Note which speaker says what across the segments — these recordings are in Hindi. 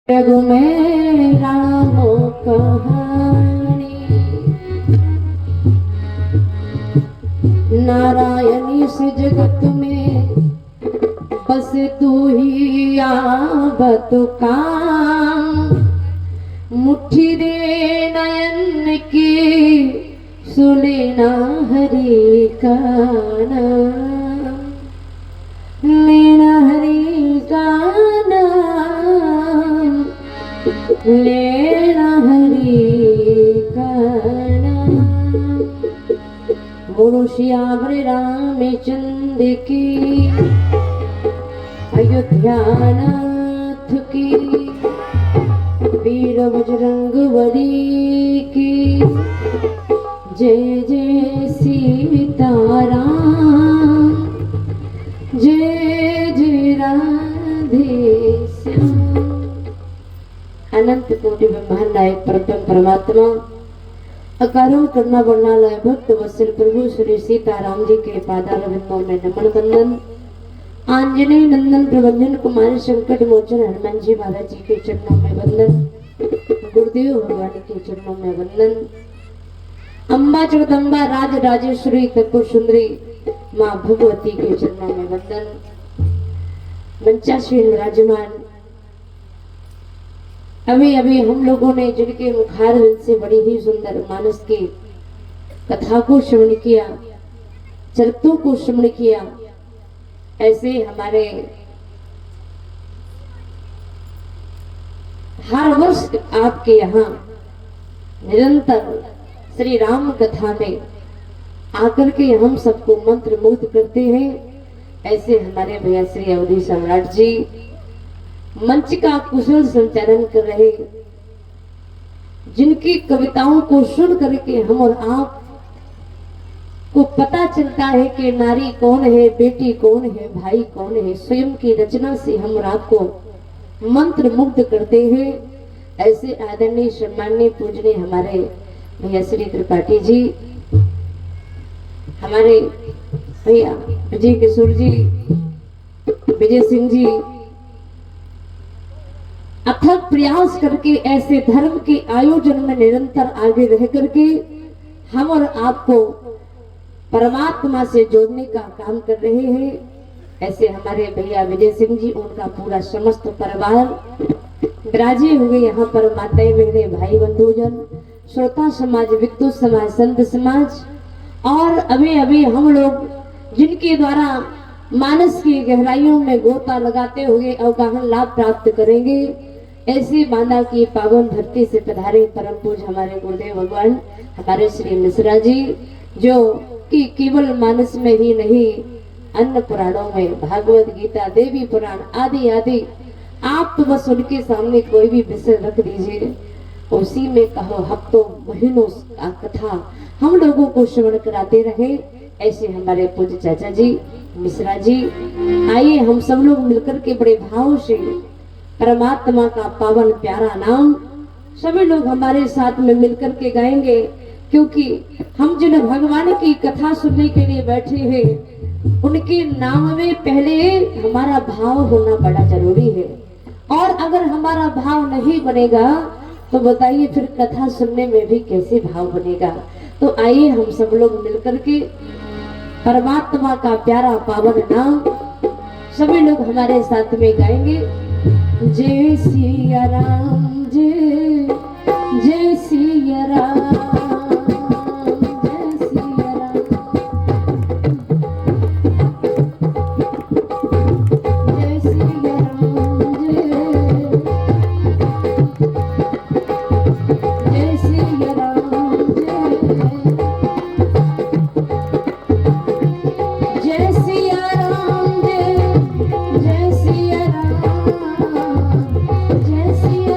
Speaker 1: जग में राम कहानी, नारायणी से जगत में बस तू ही आवत काम। मुट्ठी दे नयन की सुने ना हरि का नाम, लेना हरि का नाम, लेना हरि का नाम। बोलो श्याम रामचंद्र की, अयोध्यानाथ की, वीर बजरंग बली की, जय जय सीताराम, जय जय राधे श्याम। अनंत कोटि ब्रह्मांड नायक परम परमात्मा, अकारण करना वर्णालय भक्त वत्सल प्रभु श्री सीताराम जी के पादारविंदों में नमन बंदन। आंजनेय नंदन प्रबंधन कुमार संकट मोचन हनुमान जी महाराज जी के चरणों में वंदन। गुरुदेव भगवान के चरणों में वंदन। अम्बा जगदम्बा राज राजेश्वरी तत्व सुंदरी माँ भगवती के चरणों में वंदन। मंचासीन विराजमान अभी अभी हम लोगों ने जिनके मुखारविंद से बड़ी ही सुंदर मानस की कथा को श्रवण किया, चरित्रों को श्रवण किया, ऐसे हमारे हर वर्ष आपके यहाँ निरंतर श्री राम कथा में आकर के हम सबको मंत्र मुग्ध करते हैं। ऐसे हमारे भैया श्री अवधि सम्राट जी मंच का कुशल संचालन कर रहे, जिनकी कविताओं को सुन करके हम और आप को पता चलता है कि नारी कौन है, बेटी कौन है, भाई कौन है। स्वयं की रचना से हम और आपको मंत्र मुग्ध करते हैं। ऐसे आदरणीय सम्माननीय पूजनीय हमारे भैया श्री त्रिपाठी जी, हमारे भैया विजय किशोर जी, विजय सिंह जी अथक प्रयास करके ऐसे धर्म के आयोजन में निरंतर आगे रह करके हम और आपको परमात्मा से जोड़ने का काम कर रहे हैं। ऐसे हमारे भैया विजय सिंह जी, उनका पूरा समस्त परिवार विराजे हुए यहाँ पर, माताएं बहने भाई बंधुजन, श्रोता समाज, विद्युत समाज, संत समाज, और अभी अभी हम लोग जिनके द्वारा मानस की गहराइयों में गोता लगाते हुए अवगाहन लाभ प्राप्त करेंगे, ऐसी बांदा की पावन धरती से पधारे परम पूज हमारे गुरुदेव भगवान हमारे श्री मिश्रा जी, जो कि केवल मानस में ही नहीं अन्य पुराणों में भागवत गीता, देवी पुराण आदि आदि, आप तो बस उनके सामने कोई भी विषय रख दीजिए, उसी में कहो हफ्तों महीनों का कथा हम लोगों को श्रवण कराते रहे। ऐसे हमारे पूज्य चाचा जी मिश्रा जी, आइए हम सब लोग मिलकर के बड़े भाव से परमात्मा का पावन प्यारा नाम सभी लोग हमारे साथ में मिलकर के गाएंगे, क्योंकि हम जिन भगवान की कथा सुनने के लिए बैठे हैं उनके नाम में पहले हमारा भाव होना बड़ा जरूरी है। और अगर हमारा भाव नहीं बनेगा तो बताइए फिर कथा सुनने में भी कैसे भाव बनेगा। तो आइए हम सब लोग मिलकर के परमात्मा का प्यारा पावन नाम सभी लोग हमारे साथ में गाएंगे। जय सिया राम, जय जय सिया राम, जय सिया राम, जय सिया राम, जय सिया राम, जय सिया राम, जय सिया राम, जय सिया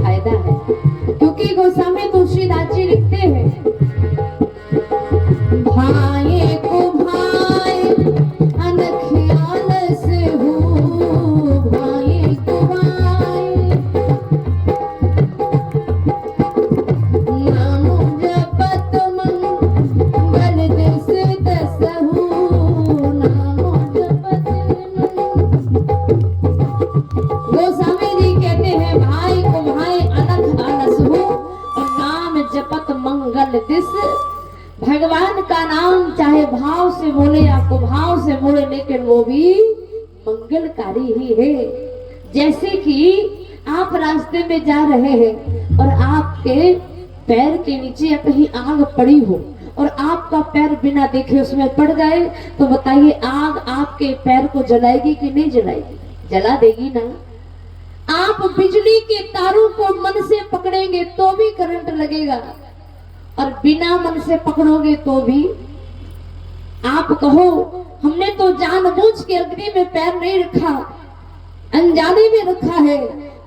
Speaker 1: फायदा है। क्योंकि गोस्वामी तुलसीदास जी लिखते हैं, भाई को भाई अनख आलस हो, भाई को भाई नाम जपत मंगल दिस दसहु, नाम जपत। गोस्वामी जी कहते हैं भाई को भाई अनख आलस हो और नाम जपत मंगल दिस। भगवान का नाम चाहे भाव से बोले या कुभाव से बोले, लेकिन वो भी मंगलकारी ही है। जैसे कि आप रास्ते में जा रहे हैं और आपके पैर के नीचे या कहीं आग पड़ी हो और आपका पैर बिना देखे उसमें पड़ जाए, तो बताइए आग आपके पैर को जलाएगी कि नहीं जलाएगी? जला देगी ना। आप बिजली के तारों को मन से पकड़ेंगे तो भी करंट लगेगा, और बिना मन से पकड़ोगे तो भी। आप कहो हमने तो जानबूझ के अग्नि में पैर नहीं रखा, अनजाने में रखा है,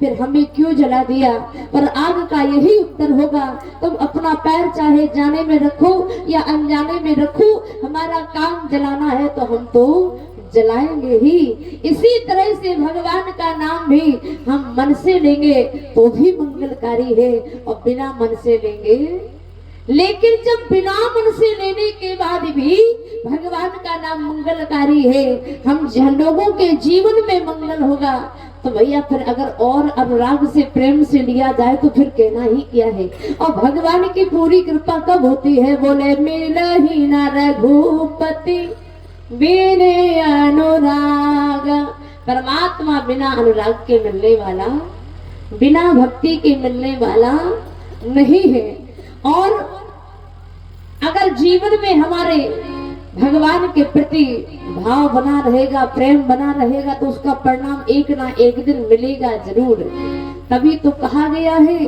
Speaker 1: फिर हमें क्यों जला दिया? पर आग का यही उत्तर होगा, तुम अपना पैर चाहे जाने में रखो या अनजाने में रखो, हमारा काम जलाना है तो हम तो जलाएंगे ही। इसी तरह से भगवान का नाम भी हम मन से लेंगे तो भी मंगलकारी है और बिना मन से लेंगे। लेकिन जब बिना मन से लेने के बाद भी भगवान का नाम मंगलकारी है, हम लोगों के जीवन में मंगल होगा, तो भैया फिर अगर और अनुराग से प्रेम से लिया जाए तो फिर कहना ही क्या है। और भगवान की पूरी कृपा कब होती है? बोले मिला ही ना रघुपति बिने अनुराग। परमात्मा बिना अनुराग के मिलने वाला, बिना भक्ति के मिलने वाला नहीं है। और अगर जीवन में हमारे भगवान के प्रति भाव बना रहेगा, प्रेम बना रहेगा, तो उसका परिणाम एक ना एक दिन मिलेगा जरूर। तभी तो कहा गया है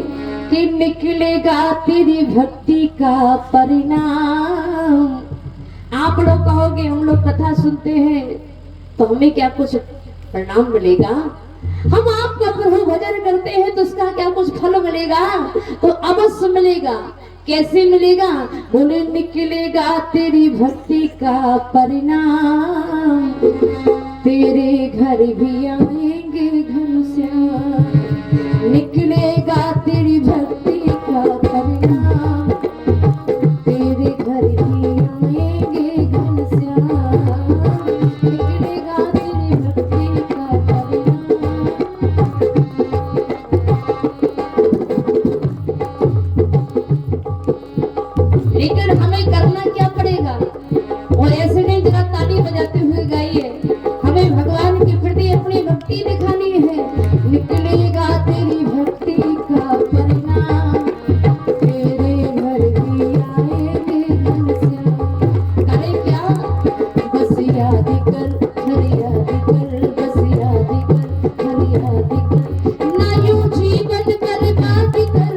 Speaker 1: कि निकलेगा तेरी भक्ति का परिणाम। आप लोग कहोगे हम लोग कथा सुनते हैं तो हमें क्या कुछ परिणाम मिलेगा? हम आपका प्रभु भजन करते हैं तो उसका क्या कुछ फल मिलेगा? तो अवश्य मिलेगा। कैसे मिलेगा? बोले निकलेगा तेरी भक्ति का परिणाम, तेरे घर भी आएंगे घनश्याम। निकलेगा तेरी भक्ति का परिणाम, तेरे घर भी आएंगे घनश्याम। निकलेगा तेरी भक्ति का परिणाम। लेकिन हमें करना क्या पड़ेगा? और ऐसे नहीं जरा ताली बजाते हुए गाइए, हमें भगवान के प्रति अपनी भक्ति दिखानी है। निकलेगा तेरी भक्ति का परिणाम, तेरे घर भी आएंगे घनश्याम। करे क्या? बस याद कर, हर याद कर, बस याद कर, हर याद कर। ना यूं जीवन बर्बाद कर,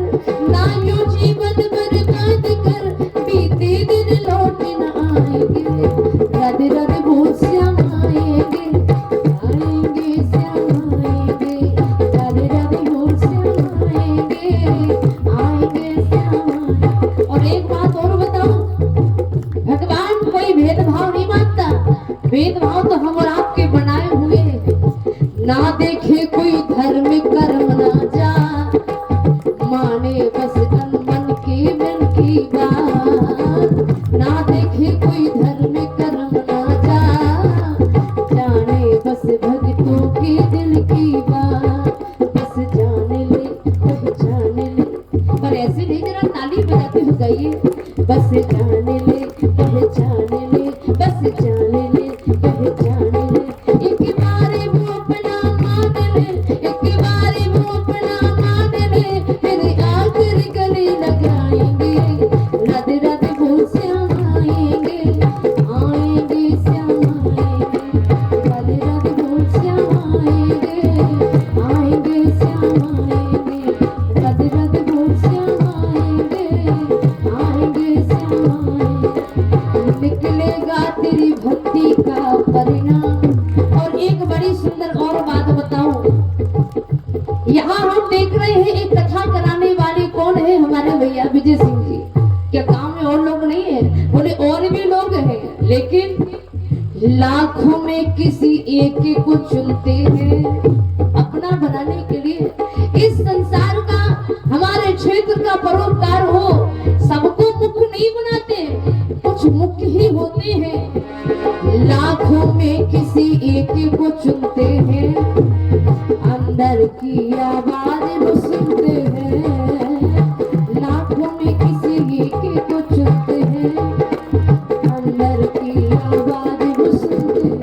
Speaker 1: ना यूं जीवन बर्बाद कर, बीते दिन लौट न आएंगे। राधे राधे बोल श्याम आएंगे, आएंगे श्याम आएंगे। राधे राधे बोल श्याम आएंगे, आएंगे श्याम आएंगे। और एक बात और बताऊं, भगवान कोई भेदभाव नहीं मानता। भेदभाव तो हम और आपके बनाए हुए हैं। ना देखे कोई धर्म कर्म ना जा, माने बस तन मन की बात। ना देखे कोई धर्म कर्म ना जा, जाने बस भक्तों के दिल की बात। बस जान ले, पहचान ले। पर ऐसे नहीं, जरा ताली बजाते हुए गाइए। बस जान ले, पहचान ले, बस जान ले, पहचान ले। एक बार वो अपना मान ले, एक बार वो अपना मान ले, तेरे आखिर गले लगाएंगे। राधे राधे बोल श्याम आएंगे, आएंगे श्याम आएंगे। राधे राधे बोल श्याम आएंगे, आएंगे श्याम आएंगे। राधे राधे बोल श्याम आएंगे, आएंगे श्याम आएंगे। क्या विजय सिंह जी, क्या गांव में और लोग नहीं है? बोले और भी लोग हैं, लेकिन लाखों में किसी एक को चुनते हैं अपना बनाने के लिए। इस संसार का, हमारे क्षेत्र का परोपकार हो, सबको मुख्य नहीं बनाते, कुछ मुख्य ही होते हैं। लाखों में किसी एक को चुनते हैं, अंदर की आवाज वो सुनते हैं। लाखों में किसी एक को चुनते हैं, अंदर की आवाज वो सुनते हैं।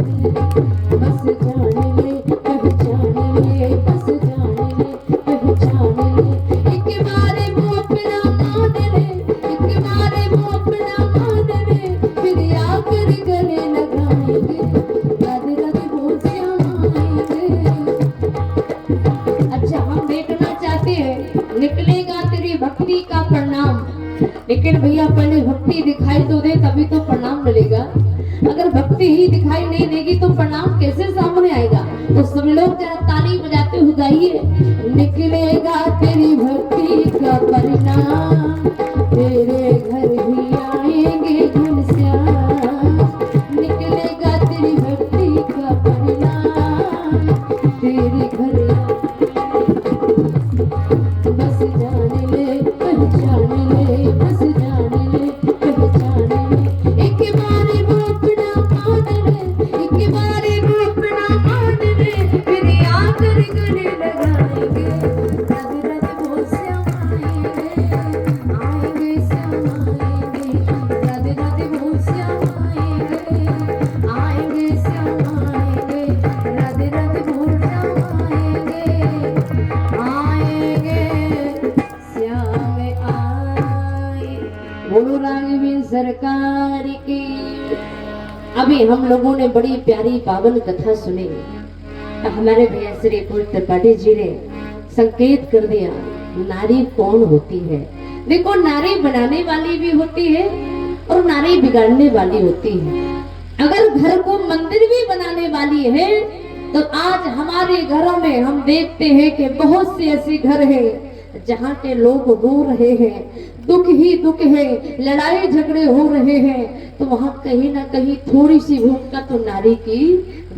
Speaker 1: बस जान ले, पहचान ले, बस जान ले, पहचान ले। एक बार वो अपना मान ले, एक बार वो अपना मान ले, फिर आकर गले लगाएंगे, राधे राधे बोल श्याम आएंगे। अच्छा, हम देखना चाहते हैं निकलेगा तेरी भक्ति का परिणाम, लेकिन भैया पहले भक्ति दिखाई तो दे, तभी तो प्रणाम मिलेगा। अगर भक्ति ही दिखाई नहीं देगी तो प्रणाम कैसे सामने आएगा? तो सब लोग जरा ताली बजाते हुए गाइए, निकलेगा तेरी भक्ति का परिणाम, तेरे घर भी आएंगे घनश्याम। निकलेगा तेरी भक्ति का परिणाम, तेरे घर बस जान ले, पहचान ले, बस जान ले, पहचान ले। एक बार वो अपना मान ले, एक बार वो अपना मान ले, फिर आकर गले लगाएंगे, राधे राधे बोल श्याम आएंगे, आएंगे श्याम आएंगे, राधे राधे बोल श्याम आएंगे, आएंगे श्याम आएंगे, राधे राधे बोल श्याम आएंगे, आएंगे श्याम आए। बोलो राघवेंद्र सरकार की। अभी हम लोगों ने बड़ी प्यारी पावन कथा सुनी, हमारे भैया श्री पूर्ण त्रिपाठी जी ने संकेत कर दिया नारी कौन होती है। देखो, नारी बनाने वाली भी होती है और नारी बिगाड़ने वाली होती है। अगर घर को मंदिर भी बनाने वाली है तो आज हमारे घरों में हम देखते हैं कि बहुत से ऐसे घर हैं जहाँ के लोग रो रहे हैं, दुख ही दुख है, लड़ाई झगड़े हो रहे हैं, तो वहाँ कहीं ना कहीं थोड़ी सी भूमिका तो नारी की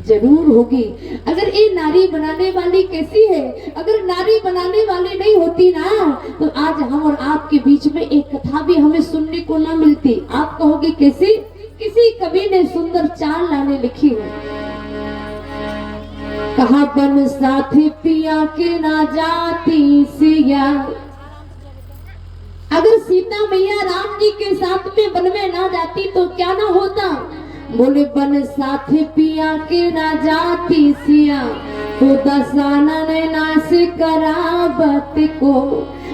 Speaker 1: जरूर होगी। अगर ये नारी बनाने वाली कैसी है, अगर नारी बनाने वाली नहीं होती ना, तो आज हम और आपके बीच में एक कथा भी हमें सुनने को ना मिलती। आप कहोगे कैसी? किसी कवि ने सुंदर चार लाने लिखी है। कहा बन साथी पिया के ना जाती सिया। अगर सीता मैया राम जी के साथ में वन में ना जाती तो क्या ना होता? बोले बन साथी पिया के ना जाती सिया, तो दसानन नाश करावत को।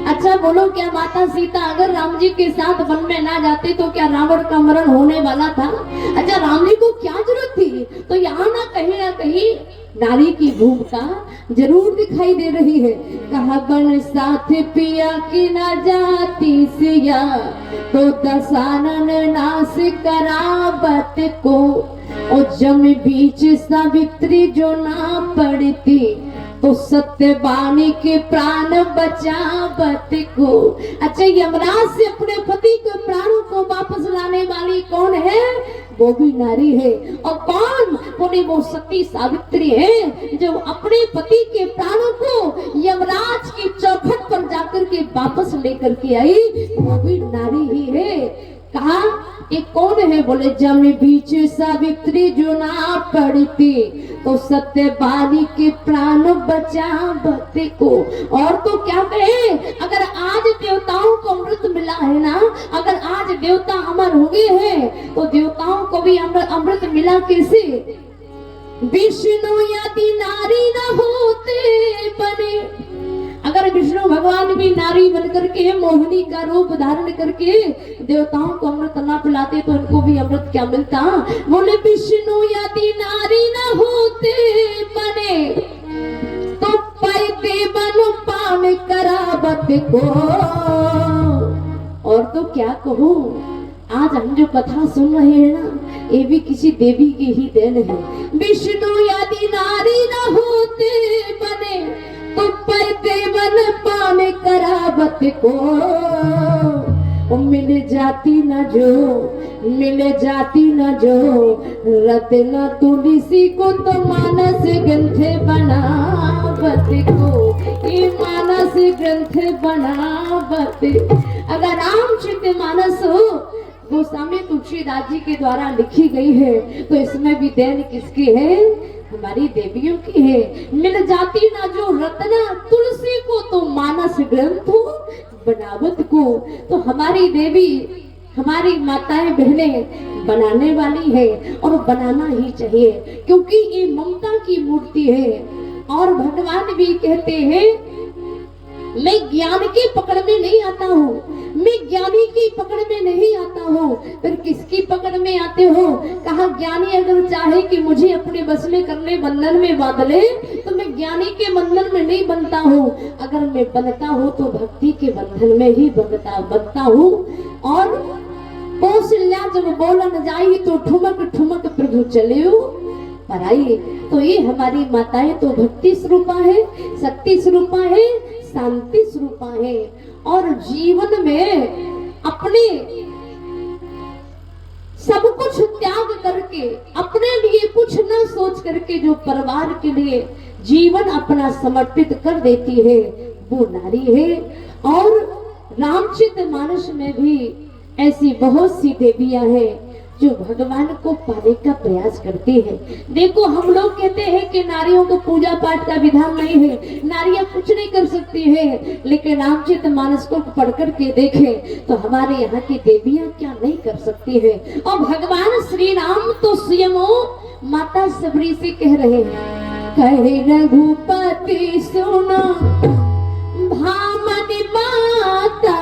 Speaker 1: अच्छा बोलो, क्या माता सीता अगर राम जी के साथ वन में ना जाते तो क्या रावण का मरण होने वाला था? अच्छा, राम जी को क्या जरूरत थी? तो यहाँ ना कहीं नारी की भूमिका जरूर दिखाई दे रही है। कहा बन साथ पिया की ना जाती सिया, तो दसानन नाश करावत को। और जम बीच सावित्री जो ना पड़ती, तो सत्यवानी के प्राण बचावत को। अच्छा, यमराज से अपने पति के प्राणों को वापस लाने वाली कौन है? वो भी नारी है। और कौन? बोले वो सती सावित्री है, जो अपने पति के प्राणों को यमराज की चौखट पर जाकर के वापस लेकर के आई, वो भी नारी ही है। कहा ये कौन है? बोले जम बीच सावित्री जो ना पड़ती, तो सत्यवानी के प्राण बचावत को। और तो क्या कहे, अगर आज देवताओं को अमृत मिला है ना, अगर आज देवता अमर हो गए हैं, तो देवताओं को भी अमृत मिला कैसे? विष्णु यदि नारी न होते बने। अगर विष्णु भगवान भी नारी बनकर के मोहिनी का रूप धारण करके देवताओं को अमृत ना पिलाते तो इनको भी अमृत क्या मिलता? बोले विष्णु यदि नारी न होते बने, तो पाइते बन पान करावत को। और तो क्या कहूँ, आज हम जो कथा सुन रहे हैं ना, ये भी किसी देवी की ही देन है। विष्णु यदि नारी न होते बने, तो पैते बन पान करावत को। मिल जाती न जो, मिल जाती न जो रत्न तुलसी को, तो मानस ग्रंथ बनावत को, ये मानस ग्रंथ बनावत। अगर रामचरित मानस गोस्वामी तुलसीदास जी के द्वारा लिखी गई है, तो इसमें भी देन किसकी है? हमारी देवियों की है। मिल जाती ना जो रत्ना तुलसी को, तो मानस ग्रंथ बनावत को। तो हमारी देवी, हमारी माताएं बहनें बनाने वाली है, और बनाना ही चाहिए, क्योंकि ये ममता की मूर्ति है। और भगवान भी कहते हैं, मैं ज्ञान की पकड़ में नहीं आता हूँ, मैं ज्ञानी की पकड़ में नहीं आता हूँ। फिर किसकी पकड़ में आते हो? कहा ज्ञानी अगर चाहे कि मुझे अपने बस में करने बंधन में बांधले, तो मैं ज्ञानी के बंधन में नहीं बनता हूँ। अगर मैं बनता हूँ तो भक्ति के बंधन में ही बनता हूँ। और कौशल्या जब बोलन जाई, तो ठुमक ठुमक प्रभु चले पर आई। तो ये हमारी माताएं तो भक्ति स्वरूपा है, शक्ति स्वरूपा है, शांति स्वरूपा है। और जीवन में अपने सब कुछ त्याग करके, अपने लिए कुछ न सोच करके जो परिवार के लिए जीवन अपना समर्पित कर देती है, वो नारी है। और रामचरितमानस में भी ऐसी बहुत सी देवियां हैं जो भगवान को पाने का प्रयास करती है। देखो, हम लोग कहते हैं कि नारियों को पूजा पाठ का विधान नहीं है, नारियां कुछ नहीं कर सकती है, लेकिन रामचरितमानस को पढ़ करके देखें तो हमारे यहाँ की देवियां क्या नहीं कर सकती है। और भगवान श्री राम तो स्वयं माता सबरी से कह रहे हैं, कहे रघुपति सुनो भामनी माता,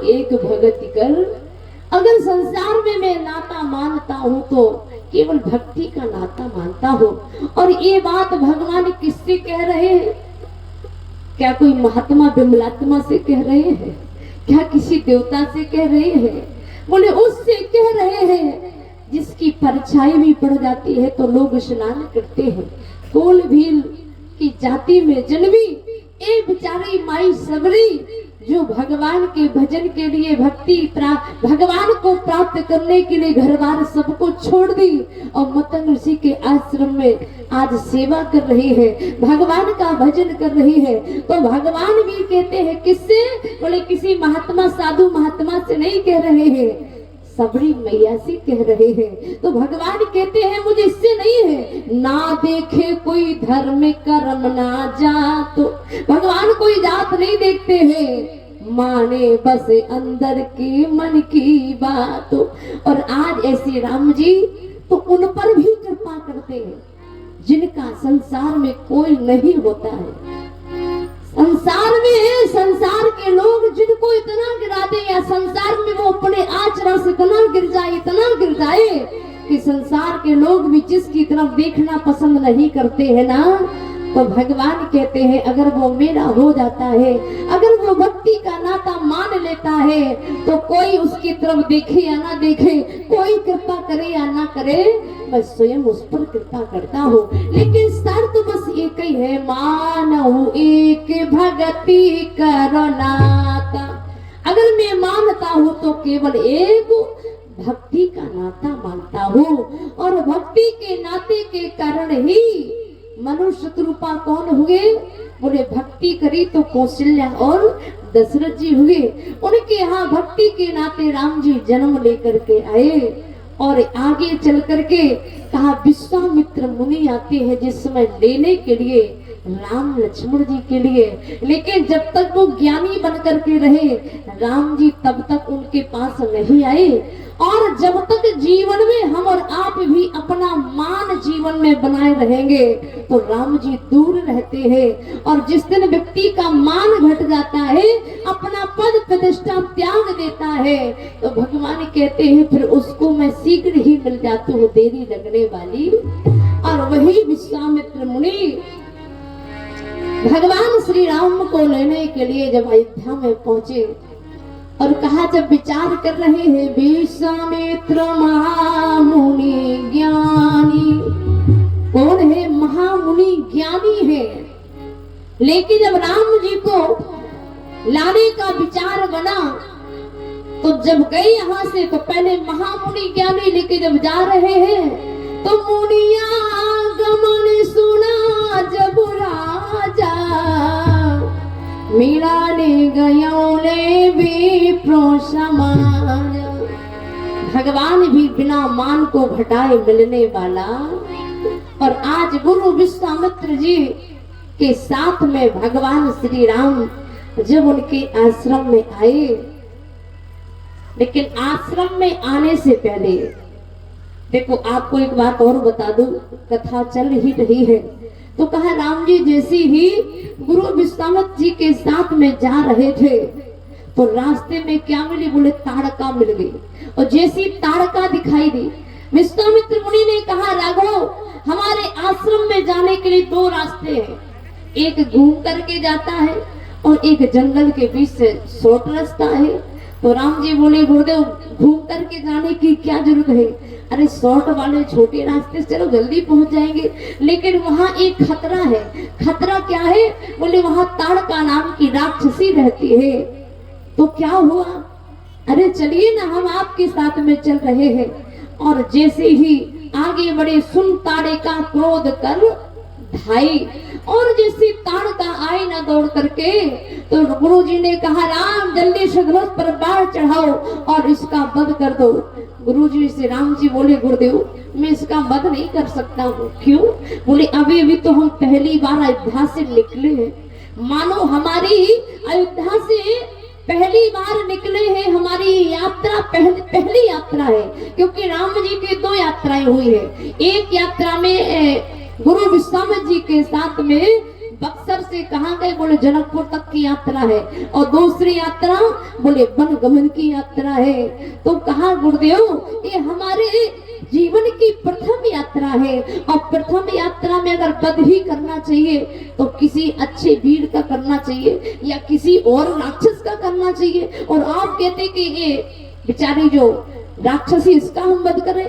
Speaker 1: एक भगति कर। अगर संसार में मैं नाता मानता हूँ तो केवल भक्ति का नाता मानता हूँ। और ये बात भगवान किससे कह रहे हैं? क्या कोई महात्मा विमलात्मा से कह रहे हैं? क्या किसी देवता से कह रहे हैं? बोले उससे कह रहे हैं जिसकी परछाई भी पड़ जाती है तो लोग स्नान करते हैं। कोल भील की जाति में जन्मी ए बेचारी माई सबरी, जो भगवान के भजन के लिए भगवान को प्राप्त करने के लिए घर बार सबको छोड़ दी और मतंग ऋषि के आश्रम में आज सेवा कर रही है, भगवान का भजन कर रही है। तो भगवान भी कहते हैं किससे? बोले किसी महात्मा साधु महात्मा से नहीं कह रहे हैं, सबरी मैया से कह रहे हैं। तो भगवान कहते हैं मुझे इससे नहीं है, ना देखे कोई धर्म कर्म ना जात। तो भगवान कोई जात नहीं देखते हैं, माने बस अंदर की मन की बात। और आज ऐसे राम जी तो उन पर भी कृपा करते हैं जिनका संसार में कोई नहीं होता है। संसार के लोग जिनको इतना गिरा दे, या संसार में वो अपने आचरण से इतना गिर जाए कि संसार के लोग भी जिसकी तरफ देखना पसंद नहीं करते हैं ना, तो भगवान कहते हैं अगर वो मेरा हो जाता है, अगर वो भक्ति का नाता मान लेता है, तो कोई उसकी तरफ देखे या ना देखे, कोई कृपा करे या ना करे, मैं स्वयं उस पर कृपा करता हूँ। लेकिन शर्त बस एक ही है, मानहु एक भक्ति करो नाता। अगर मैं मानता हूँ तो केवल एक भक्ति का नाता मानता हूँ। और भक्ति के नाते के कारण ही मनुष्य रूपा कौन हुए? बोले भक्ति करी तो कौशल्या और दशरथ जी हुए। उनके यहाँ भक्ति के नाते राम जी जन्म लेकर के आए। और आगे चल करके कहा विश्वामित्र मुनि आते हैं जिस समय लेने के लिए राम लक्ष्मण जी के लिए, लेकिन जब तक वो ज्ञानी बन करके रहे राम जी तब तक उनके पास नहीं आए। और जब तक जीवन में हम और आप भी अपना मान जीवन में बनाए रहेंगे तो राम जी दूर रहते हैं। और जिस दिन व्यक्ति का मान घट जाता है, अपना पद प्रतिष्ठा त्याग देता है, तो भगवान कहते हैं फिर उसको मैं शीघ्र ही मिल जाती हूँ, देरी लगने वाली। और वही विश्वामित्र मुनि भगवान श्री राम को लेने के लिए जब अयोध्या में पहुंचे और कहा, जब विचार कर रहे हैं विश्वामित्र महामुनि ज्ञानी, कौन है? महामुनि ज्ञानी है। लेकिन जब राम जी को लाने का विचार बना तो जब गए यहाँ से तो पहले महामुनि ज्ञानी, लेके जब जा रहे हैं तो मुनिया गमन सुना जब राजा, मिलाने गयोले विप्रो समाज। भगवान भी बिना मान को घटाए मिलने वाला। और आज गुरु विश्वामित्र जी के साथ में भगवान श्री राम जब उनके आश्रम में आए, लेकिन आश्रम में आने से पहले देखो आपको एक बात और बता दूं, कथा चल ही रही है तो कहा राम जी जैसे ही गुरु विश्वामित्र जी के साथ में जा रहे थे तो रास्ते में क्या मिली? बोले ताड़का मिल गई। और जैसी ताड़का दिखाई दी, विश्वामित्र मुनि ने कहा राघव, हमारे आश्रम में जाने के लिए दो रास्ते हैं, एक घूम करके जाता है और एक जंगल के बीच से शॉर्ट रास्ता है। तो राम जी बोले गुरुदेव घूम करके जाने की क्या जरूरत है? अरे शॉर्ट वाले छोटे रास्ते से चलो जल्दी पहुंच जाएंगे, लेकिन वहाँ एक खतरा है। खतरा क्या है? बोले वहाँ ताड़का नाम की राक्षसी रहती है। तो क्या हुआ? अरे चलिए ना, हम आपके साथ में चल रहे हैं। और जैसे ही आगे बढ़े सुन ताड़का क्रोध कर भाई, और जैसे ताड़का आए ना दौड़ करके तो गुरु जी ने कहा राम जल्दी से धनुष पर बाण चढ़ाओ और इसका वध कर दो। गुरु जी से राम जी बोले गुरुदेव मैं इसका वध नहीं कर सकता हूँ। क्यों? बोले अभी अभी तो हम पहली बार अयोध्या से निकले हैं, मानो हमारी अयोध्या से पहली बार निकले हैं, हमारी यात्रा पहली यात्रा है, क्योंकि राम जी की दो यात्राएं हुई है। एक यात्रा में गुरु विश्वामित्र जी के साथ में बक्सर से कहाँ गए? बोले जनकपुर तक की यात्रा है। और दूसरी यात्रा बोले वन गमन की यात्रा है। तो कहा गुरुदेव ये हमारे जीवन की प्रथम यात्रा है, और प्रथम यात्रा में अगर वध ही करना चाहिए तो किसी अच्छे वीर का करना चाहिए या किसी और राक्षस का करना चाहिए। और आप कहते कि ये बेचारी जो राक्षसी इसका हम वध करें?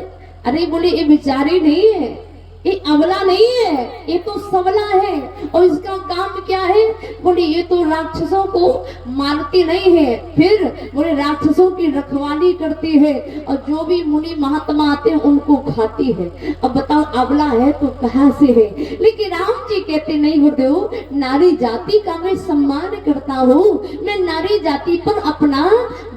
Speaker 1: अरे बोले ये बेचारी नहीं है, ये अबला नहीं है, ये तो सबला है। और इसका काम क्या है? बोले ये तो राक्षसों को मारती नहीं है, फिर बोले राक्षसों की रखवाली करती है और जो भी मुनि महात्मा आते हैं उनको खाती है। अब बताओ अबला है तो कहाँ से है? लेकिन राम जी कहते नहीं गुरुदेव, नारी जाति का मैं सम्मान करता हूँ, मैं नारी जाति पर अपना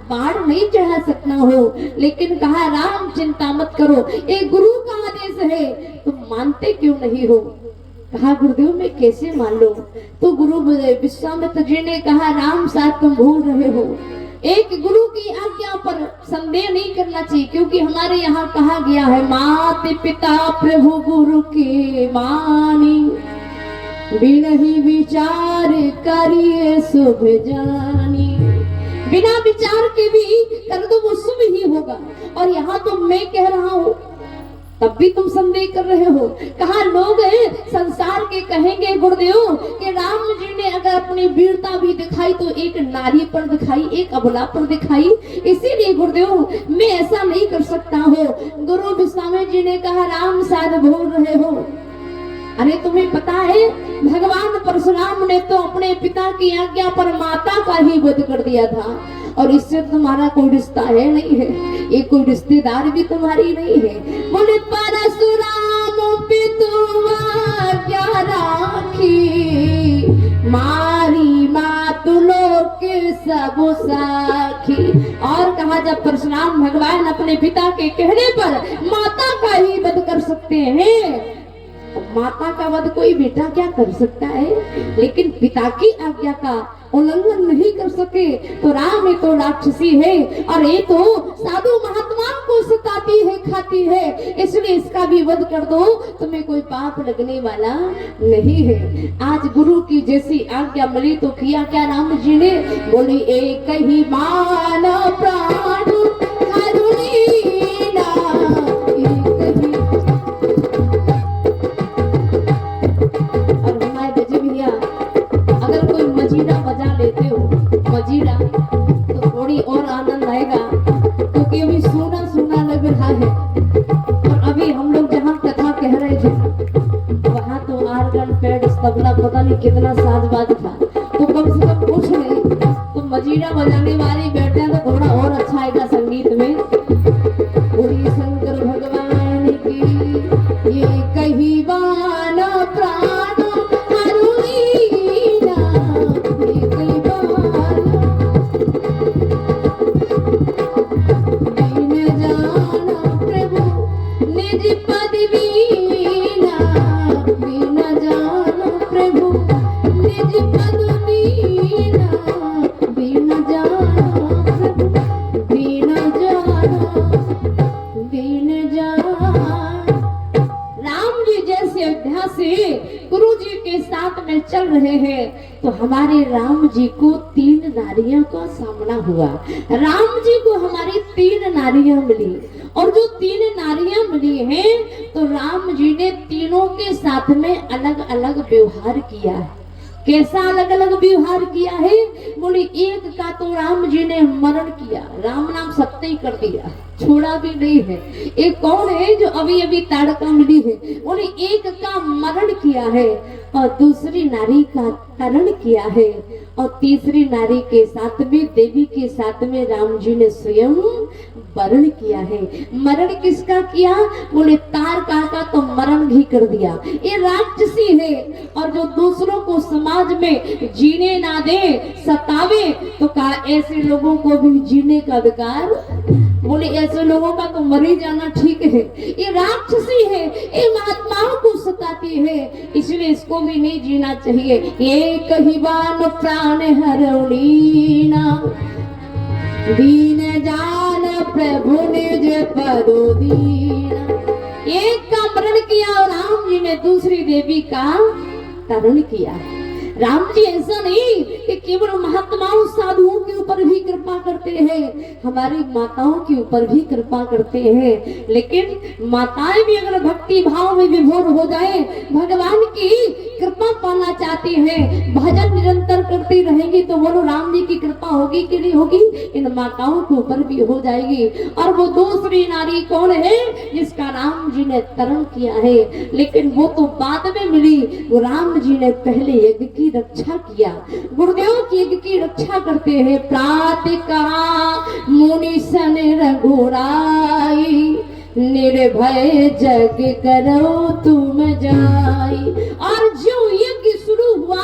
Speaker 1: बाण नहीं चढ़ा सकता हो। लेकिन कहा राम चिंता मत करो, ये गुरु का आदेश है, तुम मानते क्यों नहीं हो? कहा गुरुदेव मैं कैसे मान लो? तो गुरु विश्वामित्र जी ने कहा राम साहब तुम भूल रहे हो, एक गुरु की आज्ञा पर संदेह नहीं करना चाहिए, क्योंकि हमारे यहाँ कहा गया है माता पिता प्रभु गुरु के मानी, बिनहि विचार करिए शुभ जानी। बिना विचार के भी कर दो वो शुभ ही होगा। और यहाँ तो मैं कह रहा हूँ तब भी तुम संदेह कर रहे हो। कहा लोग संसार के कहेंगे गुरुदेव कि राम जी ने अगर अपनी वीरता भी दिखाई तो एक नारी पर दिखाई, एक अबला पर दिखाई, इसीलिए गुरुदेव मैं ऐसा नहीं कर सकता हूँ। गुरु विश्वामित्र जी ने कहा राम शायद भूल रहे हो। अरे तुम्हें पता है भगवान परशुराम ने तो अपने पिता की आज्ञा पर माता का ही वध कर दिया था, और इससे तुम्हारा कोई रिश्ता है नहीं है, ये कोई रिश्तेदार भी तुम्हारी नहीं है। बोले परशुराम पितुआ क्या राखी, मारी मातु लोक सब साखी। और कहा जब परशुराम भगवान अपने पिता के कहने पर माता का ही वध कर सकते हैं, माता का वध कोई बेटा क्या कर सकता है? लेकिन पिता की आज्ञा का उल्लंघन नहीं कर सके तो राम ये तो राक्षसी है और ये तो साधु महात्माओं को सताती है, खाती है, इसलिए इसका भी वध कर दो, तुम्हें कोई पाप लगने वाला नहीं है। आज गुरु की जैसी आज्ञा मिली तो किया क्या राम जी ने, बोली एक ही मान प्राण करुणीना, एक ही। और हमारे बजे भैया अगर कोई मजीरा बजा लेते हो, मजीरा, तो थोड़ी और आनंद आएगा, क्योंकि अभी सुना सुना लग रहा है। और अभी हम लोग जहाँ कथा कह रहे थे वहाँ तो आर्गन पैड तबला पता नहीं कितना साजबाज था, तो कम से कम कुछ नहीं तो मजीरा बजाने वाले बैठे तो थोड़ा और अच्छा आएगा संगीत में। बोलिए शंकर भगवान की, ये कही बान प्राण करुणीना, ये कही बान दीन जान प्रभु निज पद वीना, दीन जान प्रभु निज पद वीना, दीन जान प्रभु दीन जान, दीन जान। राम जी जैसे अध्याय से गुरु जी के साथ में चल रहे हैं तो हमारे राम जी को 3 नारियों का सामना हुआ। राम जी को हमारी 3 नारियां मिली और जो 3 नारियां मिली हैं तो राम जी ने तीनों के साथ में अलग अलग व्यवहार किया है। कैसा अलग अलग व्यवहार किया है, बोले एक का तो राम जी ने मरण किया, राम नाम सत्य ही कर दिया, छोड़ा भी नहीं है। एक कौन है जो अभी अभी ताड़का मिली है, बोले एक का मरण किया है और दूसरी नारी का तरण किया है और तीसरी नारी के साथ में देवी के साथ में राम जी ने स्वयं वर्ण किया है। मरण किसका किया, बोले तारका का तो मरण भी कर दिया, ये राक्षसी है और जो दूसरों को समाज में जीने ना दे, सतावे, तो कहा ऐसे लोगों को भी जीने का अधिकार, बोले ऐसे लोगों का तो मर ही जाना ठीक है। ये राक्षसी है, ये महात्माओं को सताती है, इसलिए इसको भी नहीं जीना चाहिए। ये कहिबान प्राण हरौलीना, दीन जान प्रभु निज पदो दीना। एक का मरण किया और राम जी ने दूसरी देवी का तरण किया। राम जी ऐसा नहीं कि केवल महात्माओं साधुओं के ऊपर भी कृपा करते हैं, हमारी माताओं के ऊपर भी कृपा करते हैं। लेकिन माताएं भी अगर भक्ति भाव में विभोर हो जाए, भगवान की कृपा पाना चाहती हैं, भजन निरंतर करती रहेंगी, तो बोलो राम जी की कृपा होगी कि नहीं होगी, इन माताओं के ऊपर भी हो जाएगी। और वो दूसरी नारी कौन है, जिसका राम जी ने तरण किया है, लेकिन वो तो बाद में मिली। राम जी ने पहले यज्ञ की रक्षा किया, गुरुदेव की यज्ञ की रक्षा करते हैं। प्रातः कहा मुनि सन रघुराई, निर्भय जग करो तुम जाई। और जो यज्ञ शुरू हुआ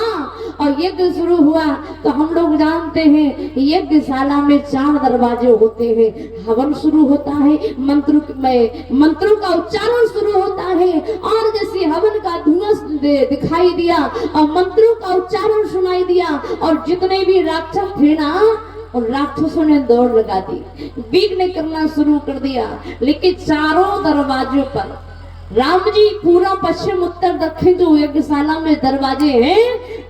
Speaker 1: और यज्ञ शुरू हुआ तो हम लोग जानते हैं यज्ञशाला में 4 दरवाजे होते हैं। हवन शुरू होता है, मंत्रों का उच्चारण शुरू होता है, और जैसे हवन का धुआं दिखाई दिया और मंत्रों का उच्चारण सुनाई दिया और जितने भी राक्षस थे ना, और राक्षसों ने दौड़ लगा दी, विघ्न करना शुरू कर दिया। लेकिन चारों दरवाजों पर राम जी, पूरा पश्चिम उत्तर दक्षिण जो यज्ञशाला में दरवाजे हैं,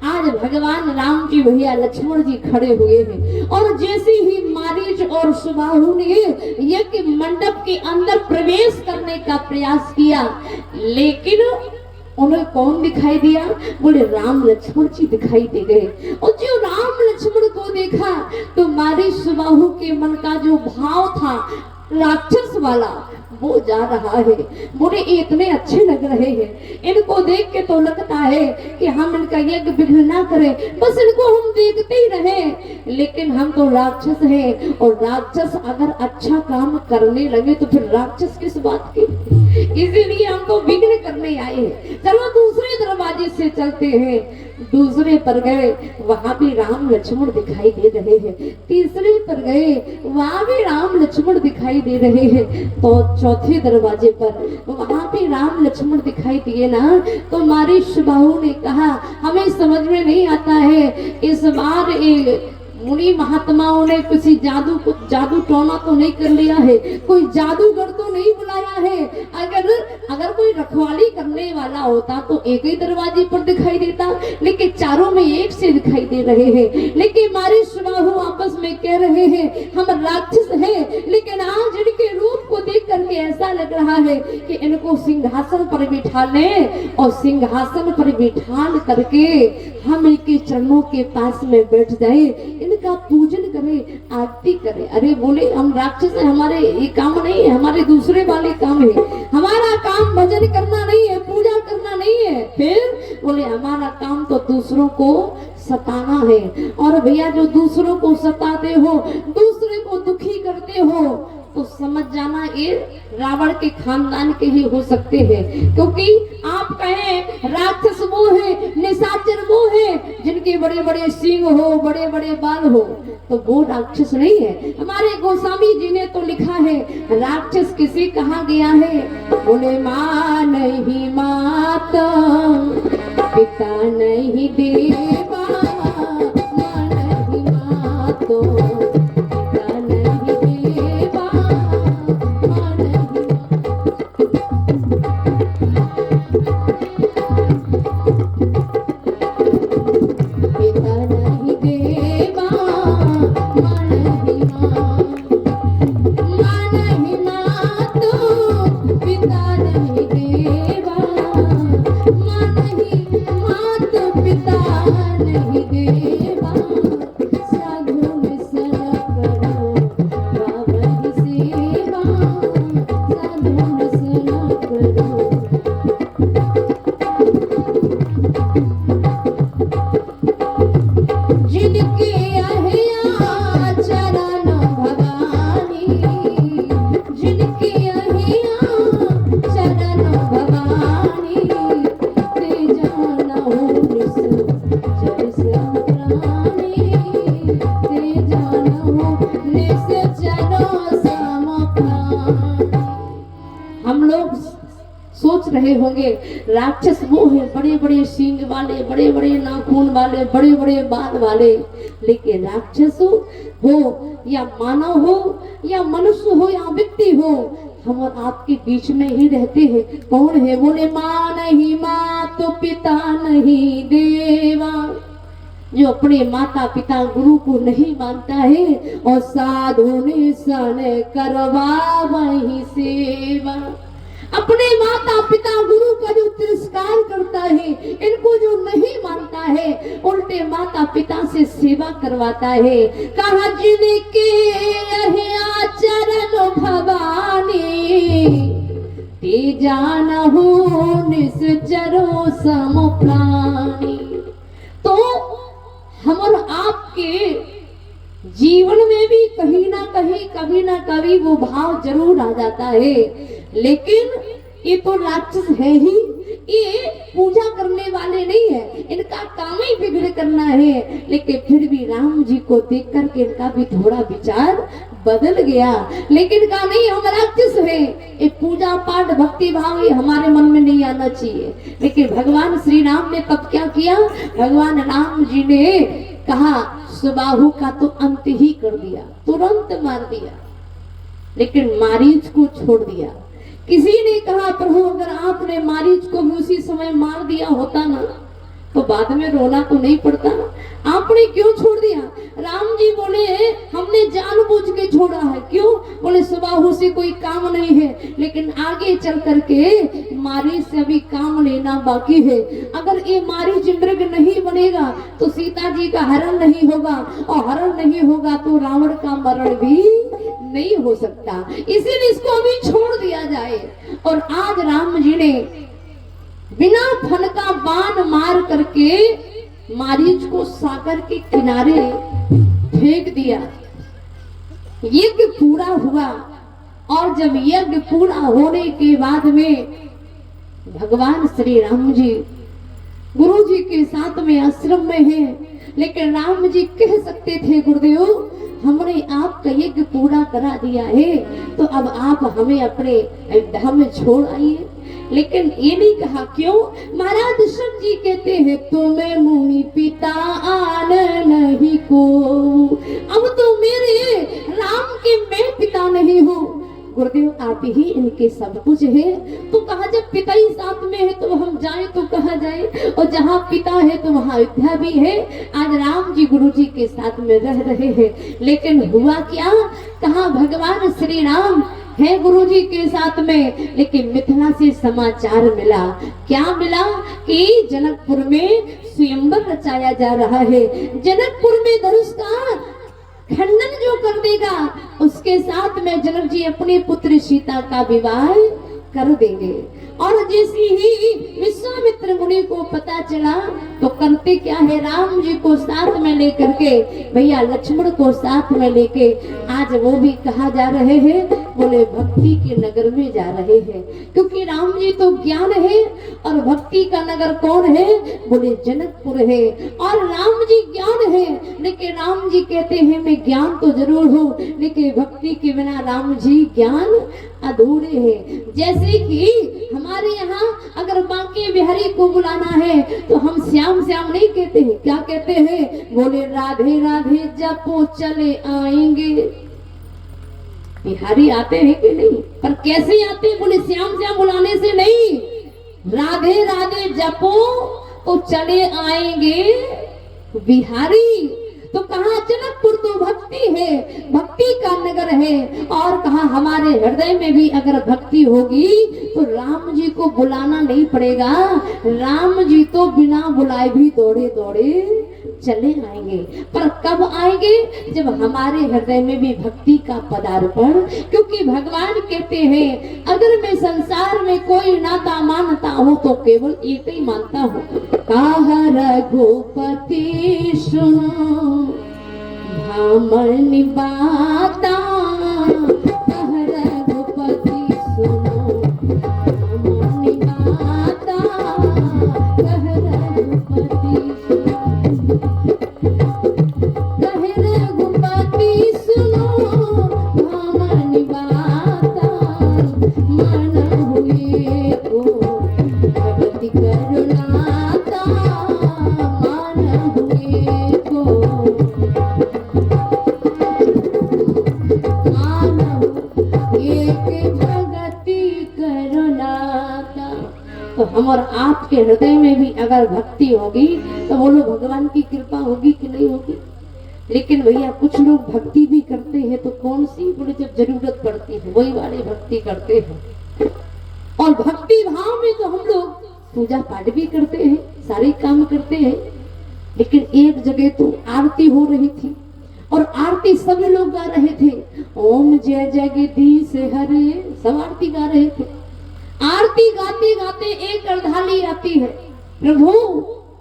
Speaker 1: आज भगवान राम जी भैया लक्ष्मण जी खड़े हुए हैं। और जैसे ही मारीच और सुबाहु ने यज्ञ मंडप के अंदर प्रवेश करने का प्रयास किया, लेकिन उन्हें कौन दिखाई दिया, बोले राम लक्ष्मण जी दिखाई दे गए। और जो राम लक्ष्मण को देखा तो मारीच सुबाहु के मन का जो भाव था राक्षस वाला, वो जा रहा है। बोले इतने अच्छे लग रहे हैं, इनको देख के तो लगता है कि हम इनका यज्ञ विघ्न ना करें, बस इनको हम देखते ही रहे। लेकिन हम तो राक्षस हैं, और राक्षस अगर अच्छा काम करने लगे तो फिर राक्षस किस बात के, इसीलिए हम तो विघ्न करने आए हैं। चलो दूसरे दरवाजे से चलते हैं। दूसरे पर गए, वहां भी राम लक्ष्मण दिखाई दे रहे हैं। तीसरे पर गए, वहां भी राम लक्ष्मण दिखाई दे रहे हैं। तो चौथे दरवाजे पर वहां भी राम लक्ष्मण दिखाई दिए ना। तो मारीच बाहु ने कहा, हमें समझ में नहीं आता है, इस बार मुनि महात्माओं ने किसी जादू टोना तो नहीं कर लिया है, कोई जादूगर तो नहीं बुलाया है। अगर कोई रखवाली करने वाला होता तो एक ही दरवाजे पर दिखाई देता, लेकिन चारों में एक से दिखाई दे रहे हैं। लेकिन मारीच बाहु आपस में कह रहे हैं, हम राक्षस हैं, लेकिन आज इनके रूप को देख करके ऐसा लग रहा है कि इनको सिंहासन पर बिठा लें और सिंहासन पर बिठा करके हम इनके चरणों के पास में बैठ जाए, इनका पूजन करें, आरती करें। अरे बोले, हम राक्षस हैं, हमारे ये काम नहीं है, हमारे दूसरे वाले काम है। हमारा काम भजन करना नहीं है, पूजा करना नहीं है। फिर बोले, हमारा काम तो दूसरों को सताना है। और भैया, जो दूसरों को सताते हो, दूसरे को दुखी करते हो, तो समझ जाना ये रावण के खानदान के ही हो सकते हैं। क्योंकि आप कहें राक्षस वो है, निशाचर वो है जिनके बड़े बड़े सींग हो, बड़े बड़े बाल हो, तो वो राक्षस नहीं है। हमारे गोस्वामी जी ने तो लिखा है, राक्षस किसे कहा गया है? बोले, माँ नहीं मात, पिता नहीं देवा, माँ नहीं मातो, रहे होंगे राक्षस वो है बड़े बड़े सींग वाले, बड़े बड़े नाखून वाले, बड़े बड़े बाल वाले। लेकिन राक्षस हो या मानव हो या मनुष्य हो या व्यक्ति हो, हम और आपके बीच में ही रहते हैं। कौन है? बोले, माँ नहीं मात, पिता नहीं देवा। जो अपने माता पिता गुरु को नहीं मानता है और साधु निसन करवा वही सेवा। अपने माता पिता गुरु का जो तिरस्कार करता है, इनको जो नहीं मानता है, उल्टे माता पिता से सेवा करवाता है। कहा जिनके आचरण भवानी, ते जानहु निश्चरो सम प्राणी। तो हम और आपके जीवन में भी कहीं ना कहीं, कभी ना कभी वो भाव जरूर आ जाता है। लेकिन ये तो राक्षस है ही, ये पूजा करने वाले नहीं है, इनका काम ही बिगड़ करना है। लेकिन फिर भी राम जी को देख करके इनका भी थोड़ा विचार बदल गया। लेकिन कहा नहीं, हम राक्षस है, ये पूजा पाठ भक्ति भाव ये हमारे मन में नहीं आना चाहिए। लेकिन भगवान श्री राम ने तब क्या किया? भगवान राम जी ने कहा, सुबाहु का तो अंत ही कर दिया, तुरंत मार दिया, लेकिन मारीच को छोड़ दिया। किसी ने कहा, प्रभु अगर आपने मारीच को भी उसी समय मार दिया होता ना, तो बाद में रोना तो नहीं पड़ता ना, आपने क्यों छोड़ दिया? राम जी बोले, हमने जानबूझ के छोड़ा है। क्यों? बोले, सुबाहु से कोई काम नहीं है, लेकिन आगे चल करके मारीच से अभी काम लेना बाकी है। अगर ये मारीच मृग नहीं बनेगा तो सीता जी का हरण नहीं होगा, और हरण नहीं होगा तो रावण का मरण भी नहीं हो सकता। इसीलिए इसको अभी छोड़ दिया जाए। और आज राम जी ने बिना फन का बाण मार करके मारीच को सागर के किनारे फेंक दिया। यज्ञ पूरा हुआ, और जब यज्ञ पूरा होने के बाद में भगवान श्री राम जी गुरु जी के साथ में आश्रम में है, लेकिन राम जी कह सकते थे गुरुदेव हमने आपका यज्ञ पूरा करा दिया है, तो अब आप हमें अपने धाम में छोड़ आइए। लेकिन ये नहीं कहा, क्यों? महाराज दशरथ जी कहते हैं तुम्हें मुनि पिता आन नहीं को, अब तो मेरे राम के मैं पिता नहीं हूँ, गुरुदेव आप ही इनके सब कुछ है। तो कहा जब पिता ही साथ में है तो हम जाए तो कहा जाए, और जहाँ पिता है तो वहाँ अयोध्या भी है। आज राम जी गुरु जी के साथ में रह रहे हैं, लेकिन हुआ क्या? कहा भगवान श्री राम है गुरु जी के साथ में, लेकिन मिथिला से समाचार मिला। क्या मिला? कि जनकपुर में स्वयंवर रचाया जा रहा है। जनकपुर में धनुष का खंडन जो कर देगा उसके साथ में जनक जी अपने पुत्र सीता का विवाह कर देंगे। और जैसे ही विश्वामित्र मुनि को पता चला तो करते क्या है, राम जी को साथ में लेकर के, भैया लक्ष्मण को साथ में लेके आज वो भी कहा जा रहे हैं, बोले भक्ति के नगर में जा रहे हैं। क्योंकि राम जी तो ज्ञान है और भक्ति का नगर कौन है? बोले जनकपुर है। और राम जी ज्ञान है, लेकिन राम जी कहते हैं मैं ज्ञान तो जरूर हूँ, लेकिन भक्ति के बिना राम जी ज्ञान अधूरे हैं। जैसे कि हमारे यहाँ अगर बांके बिहारी को बुलाना है तो हम श्याम श्याम नहीं कहते हैं, क्या कहते हैं? बोले राधे राधे जपो चले आएंगे। बिहारी आते हैं कि नहीं? पर कैसे आते हैं? बोले श्याम श्याम बुलाने से नहीं, राधे राधे जपो तो चले आएंगे बिहारी। तो कहा जनकपुर तो भक्ति है, भक्ति का नगर है। और कहा हमारे हृदय में भी अगर भक्ति होगी तो राम जी को बुलाना नहीं पड़ेगा, राम जी तो बिना बुलाए भी दौड़े दौड़े चले आएंगे। पर कब आएंगे? जब हमारे हृदय में भी भक्ति का पदार्पण। क्योंकि भगवान कहते हैं अगर मैं संसार में कोई नाता मानता हूँ तो केवल एक ही मानता हूँ। कहा रघुपति सुनो भामन बाता, कहा रघुपति सुनो भामन बाता, कहा रघुपति तो हम और आपके हृदय में भी अगर भक्ति होगी तो बोलो भगवान की कृपा होगी कि नहीं होगी। लेकिन भैया कुछ लोग भक्ति भी करते हैं तो कौन सी? बोले जब जरूरत पड़ती है वही वाले भक्ति करते हैं। और भक्ति भाव में तो हम लोग पूजा पाठ भी करते हैं, सारे काम करते हैं। लेकिन एक जगह तो आरती हो रही थी और आरती सभी लोग गा रहे थे, ओम जय जगदीश हरे, सब आरती गा रहे थे। आरती गाते गाते एक अर्धाली आती है, प्रभु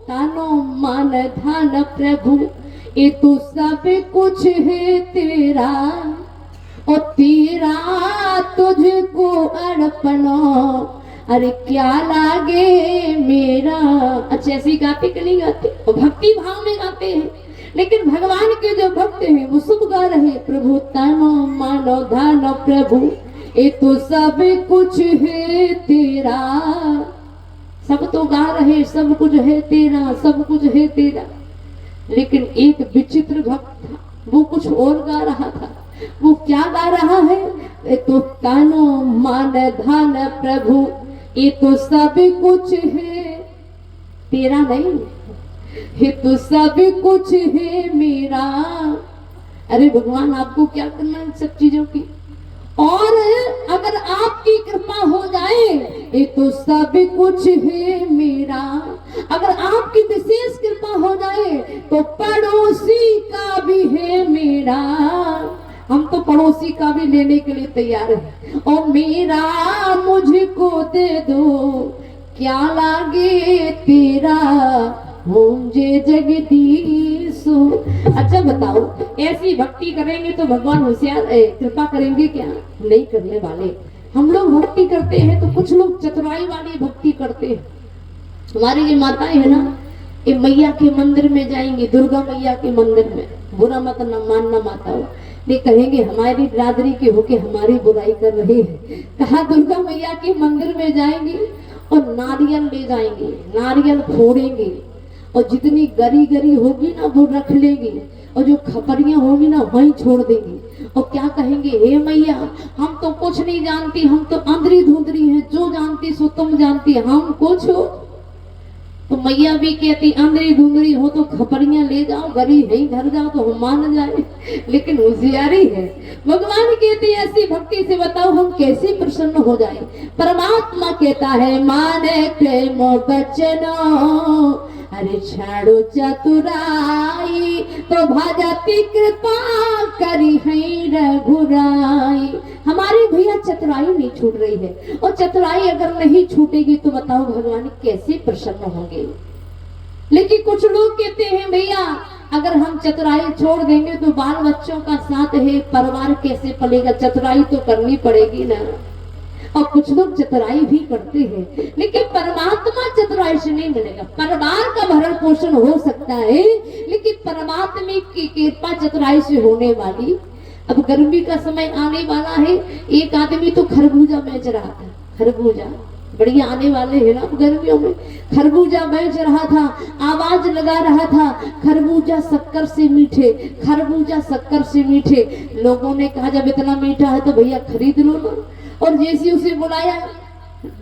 Speaker 1: तानो मान धान प्रभु ये तो सब कुछ है तेरा, और तेरा तुझको अर्पणो, अरे क्या लागे मेरा। अच्छा ऐसी गाते कि नहीं गाते? और भक्ति भाव में गाते हैं। लेकिन भगवान के जो भक्त हैं वो सब गा रहे, प्रभु तानो मानो धानो प्रभु ये तो सब कुछ है तेरा। सब तो गा रहे सब कुछ है तेरा, सब कुछ है तेरा। लेकिन एक विचित्र भक्त था, वो कुछ और गा रहा था। वो क्या गा रहा है? ये तो तानो मान धान प्रभु ये तो सब कुछ है तेरा नहीं, ये तो सब कुछ है मेरा। अरे भगवान आपको क्या करना है सब चीजों की? और अगर आपकी कृपा हो जाए ये तो सब कुछ है मेरा। अगर आपकी विशेष कृपा हो जाए तो पड़ोसी का भी है मेरा। हम तो पड़ोसी का भी लेने के लिए तैयार है। और मेरा मुझको दे दो क्या लागे तेरा, मुझे जगदीश। अच्छा बताओ ऐसी भक्ति करेंगे तो भगवान होशियार कृपा करेंगे क्या? नहीं करने वाले। हम लोग भक्ति करते हैं तो कुछ लोग चतुराई वाली भक्ति करते हैं। हमारी ये माताएं है ना, ये मैया के मंदिर में जाएंगी, दुर्गा मैया के मंदिर में, बुरा मत न मानना माता हो, ये कहेंगे हमारी बिरादरी के होके हमारी बुराई कर रहे हैं। कहा दुर्गा मैया के मंदिर में जाएंगी और नारियल ले जाएंगे, नारियल फोड़ेंगे और जितनी गरी गरी होगी ना वो रख लेंगी और जो खपरियां होगी ना वहीं छोड़ देंगी। और क्या कहेंगे, हे मैया हम तो कुछ नहीं जानती, हम तो अंधरी धुंधरी हैं, जो जानती सो तुम जानती, हम कुछ हो। तो मैया भी कहती अंधरी धुंधरी हो तो खपरियां ले जाओ, गरी नहीं धर जाओ तो हम मान जाए। लेकिन होशियारी है, भगवान कहते ऐसी भक्ति से बताओ हम कैसे प्रसन्न हो जाए। परमात्मा कहता है माने प्रेमो बचनो, अरे छाड़ो चतुराई तो भजती कृपा करी है रघुराई। हमारी भैया चतुराई नहीं छूट रही है, और चतुराई अगर नहीं छूटेगी तो बताओ भगवान कैसे प्रसन्न होंगे। लेकिन कुछ लोग कहते हैं भैया अगर हम चतुराई छोड़ देंगे तो बाल बच्चों का साथ है, परिवार कैसे पलेगा, चतुराई तो करनी पड़ेगी ना। और कुछ लोग चतुराई भी करते हैं, लेकिन परमात्मा चतुराई से नहीं मिलेगा। परिवार का भरण पोषण हो सकता है, लेकिन परमात्मा की कृपा चतुराई से होने वाली। अब गर्मी का समय आने वाला है, एक आदमी तो खरबूजा बेच रहा था, खरबूजा बढ़िया आने वाले हैं ना गर्मियों में, खरबूजा बेच रहा था, आवाज लगा रहा था खरबूजा शक्कर से मीठे, खरबूजा शक्कर से मीठे। लोगों ने कहा जब इतना मीठा है तो भैया खरीद लो ना। और जैसे उसे बुलाया,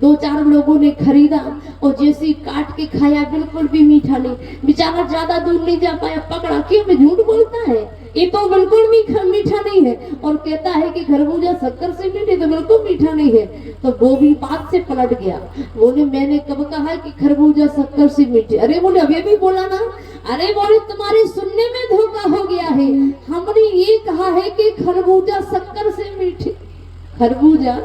Speaker 1: दो चार लोगों ने खरीदा और जैसे काट के खाया बिल्कुल भी मीठा नहीं। बेचारा ज्यादा दूर नहीं जा पाया, पकड़ा क्यों मैं झूठ बोलता है, ये तो बिल्कुल मीठा नहीं है। और कहता है कि खरबूजा शक्कर से मीठे, तो बिल्कुल मीठा नहीं है। तो वो भी बात से पलट गया, बोले मैंने कब कहा है कि खरबूजा शक्कर से मीठे। अरे बोले अभी भी बोला ना। अरे बोले तुम्हारे सुनने में धोखा हो गया है, हमने ये कहा है कि खरबूजा शक्कर से मीठे, खरबूजा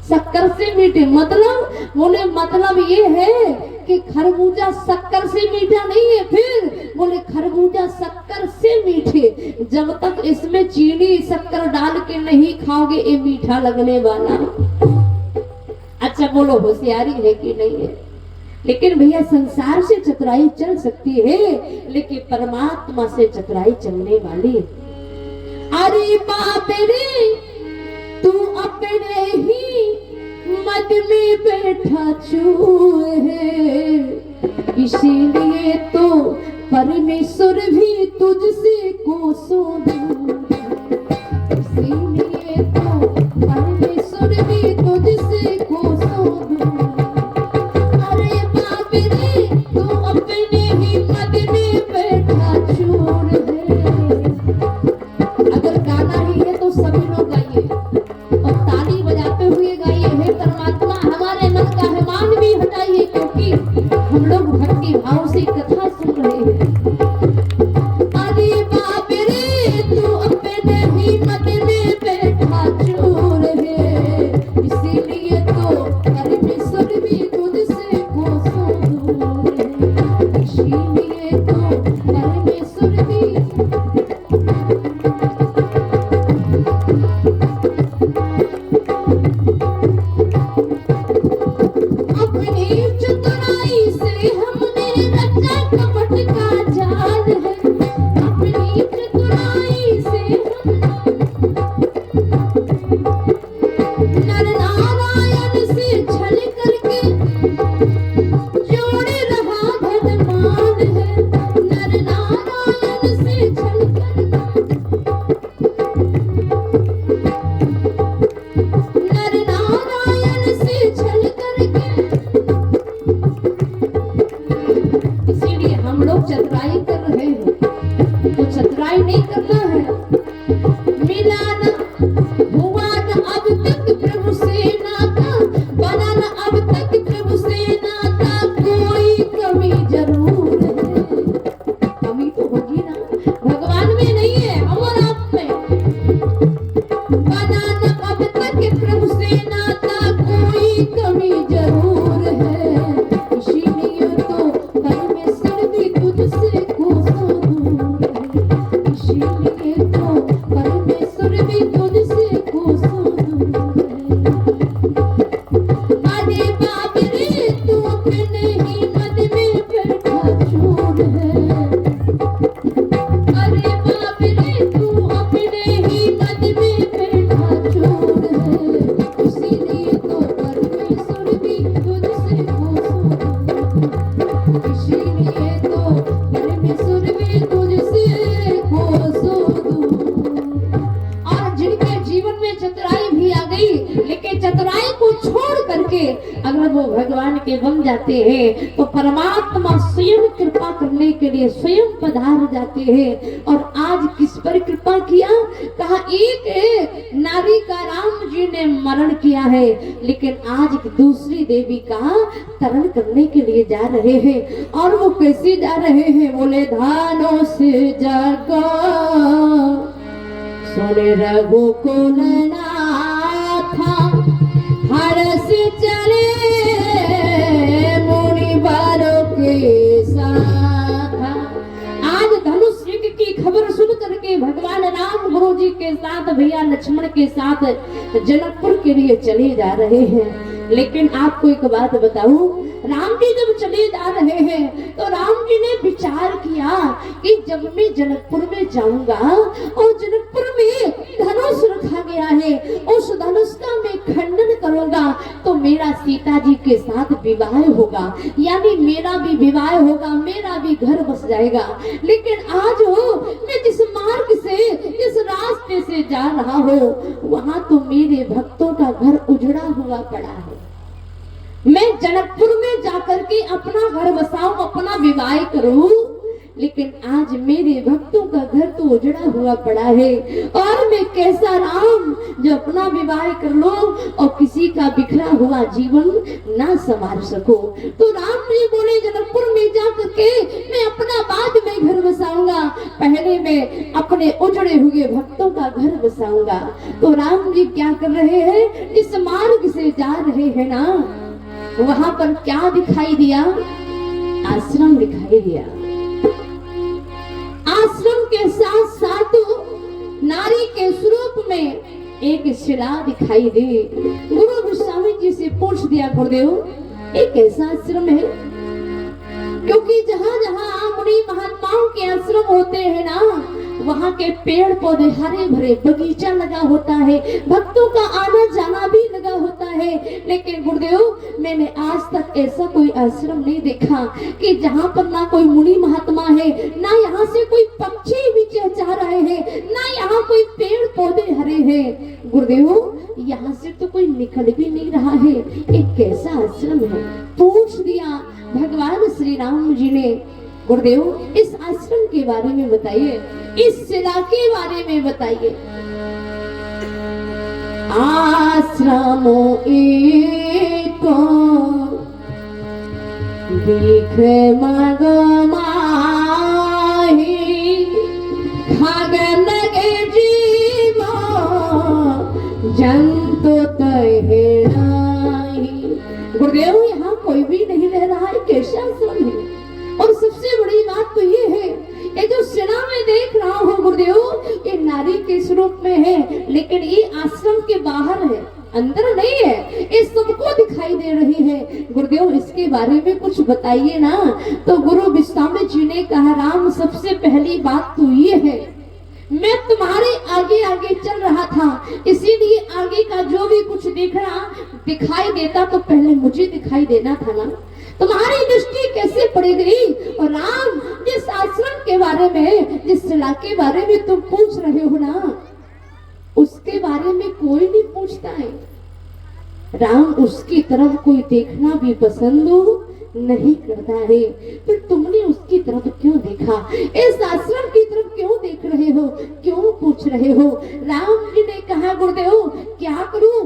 Speaker 1: शक्कर से मीठे। मतलब बोले मतलब ये है कि खरबूजा शक्कर से मीठा नहीं है। फिर बोले खरबूजा शक्कर से मीठे, जब तक इसमें चीनी शक्कर डाल के नहीं खाओगे ये मीठा लगने वाला। अच्छा बोलो होशियारी है कि नहीं है। लेकिन भैया संसार से चतुराई चल सकती है, लेकिन परमात्मा से चतुराई चलने वाली। अरे बाप रे तू अपने ही मद में बैठा चूर है, इसीलिए तो परमेश्वर भी तुझसे कोसों दूर, इसीलिए तो परमेश्वर भी तुझसे कोसों दूर। अरे बाप रे तू अपने ही मद में बैठा चूर है। अगर गाना ही है तो सभी लोग गाइए और ताली बजाते हुए गाइए, हे परमात्मा हमारे मन का अभिमान भी हटाइए, क्योंकि हम लोग भक्ति भाव से कथा सुन रहे हैं। अरे बाप रे तू अपने ही मद में बैठा चूर है, इसीलिए तो परमेश्वर भी तुझसे कोसों दूर है, इसीलिए तो परमेश्वर भी। चतुराई कर रहे हैं तो चतुराई नहीं करना है। मिला न हुआ न अब तक प्रभु से नाता, बना न अब तक प्रभु से नाता, कोई कमी जरूर है। कमी तो होगी ना, भगवान में नहीं है और आप में। बना न अब तक प्रभु से नाता, कोई कमी जरूर है, इसीलिए तो परमेश्वर भी तुझसे कोसों दूर है, इसीलिए तो परमेश्वर भी तुझसे कोसों दूर है। अरे बाप रे तू अपने ही मद अगर वो भगवान के बन जाते हैं तो परमात्मा स्वयं कृपा करने के लिए स्वयं पधार जाते हैं। और आज किस पर कृपा किया? कहा एक नारी का राम जी ने मरण किया है, लेकिन आज दूसरी देवी का तरण करने के लिए जा रहे हैं। और वो कैसे जा रहे हैं? बोले धानों से जागा सुन रघुकुल नाथा हर्ष चले मुनिवरों के साथ। आज धनुष युद्ध की खबर सुन करके भगवान राम गुरु जी के साथ भैया लक्ष्मण के साथ जनकपुर के लिए चले जा रहे हैं। लेकिन आपको एक बात बताऊं, राम जी जब चले जा रहे हैं तो राम जी ने विचार किया कि जब मैं जनकपुर में जाऊंगा और जनकपुर में धनुष रखा गया है, उस धनुष का मैं खंडन करूंगा तो मेरा सीता जी के साथ विवाह होगा, यानी मेरा भी विवाह होगा, मेरा भी घर बस जाएगा। लेकिन आज मैं जिस मार्ग से जिस रास्ते से जा रहा हूँ वहां तो मेरे भक्तों का घर उजड़ा हुआ पड़ा है। मैं जनकपुर में जाकर के अपना घर बसाऊं, अपना विवाह करूं, लेकिन आज मेरे भक्तों का घर तो उजड़ा हुआ पड़ा है। और मैं कैसा राम जो अपना विवाह कर लो और किसी का बिखरा हुआ जीवन ना संवार सको। तो राम जी बोले जनकपुर में जाकर के मैं अपना बाद में घर बसाऊंगा, पहले मैं अपने उजड़े हुए भक्तों का घर बसाऊंगा। तो राम जी क्या कर रहे हैं? इस मार्ग से जा रहे हैं ना, वहां पर क्या दिखाई दिया? आश्रम दिखाई दिया। आश्रम के साथ साथ नारी के स्वरूप में एक शिला दिखाई दी। गुरु गोस्वामी जी से पूछ दिया, गुरुदेव ये कैसा आश्रम है? क्योंकि जहाँ जहाँ मुनि महात्माओं के आश्रम होते हैं ना, वहाँ के पेड़ पौधे हरे भरे, बगीचा लगा होता है, भक्तों का आना जाना भी लगा होता है। लेकिन गुरुदेव मैंने आज तक ऐसा कोई आश्रम नहीं देखा कि जहाँ पर ना कोई मुनि महात्मा है, ना यहाँ से कोई पक्षी भी चहचहा रहे हैं, ना यहाँ कोई पेड़ पौधे हरे हैं। गुरुदेव यहाँ से तो कोई निकल भी नहीं रहा है, एक कैसा आश्रम है? पूछ दिया भगवान श्री राम जी ने, गुरुदेव इस आश्रम के बारे में बताइए, इस शिला के बारे में बताइए। आश्रमो एको दिख मगो माही खगन के जीवो जंतु तहे नाही। गुरुदेव यहाँ कोई भी नहीं रह रहा है, कैसा आश्रम है? और सबसे बड़ी बात तो ये है, ये जो शिला में देख रहा हूँ गुरुदेव, ये नारी के स्वरूप में है, लेकिन ये आश्रम के बाहर है, अंदर नहीं है, ये सबको दिखाई दे रही है। गुरुदेव इसके बारे में कुछ बताइए ना। तो गुरु गोस्वामी जी ने कहा, राम सबसे पहली बात तो ये है, मैं तुम्हारे आगे आगे चल रहा था, इसीलिए आगे का जो भी कुछ दिखाई देता तो पहले मुझे दिखाई देना था ना। तुम्हारी दृष्टि कैसे पड़ गई? और राम जिस आश्रम के बारे में, जिस शिला के बारे में तुम पूछ रहे हो ना, उसके बारे में कोई नहीं पूछता है। राम उसकी तरफ कोई देखना भी पसंद नहीं करता है, फिर तुमने उसकी तरफ क्यों देखा? इस आश्रम की तरफ क्यों देख रहे हो? क्यों पूछ रहे हो? राम जी ने कहा, गुरुदेव क्या करूं,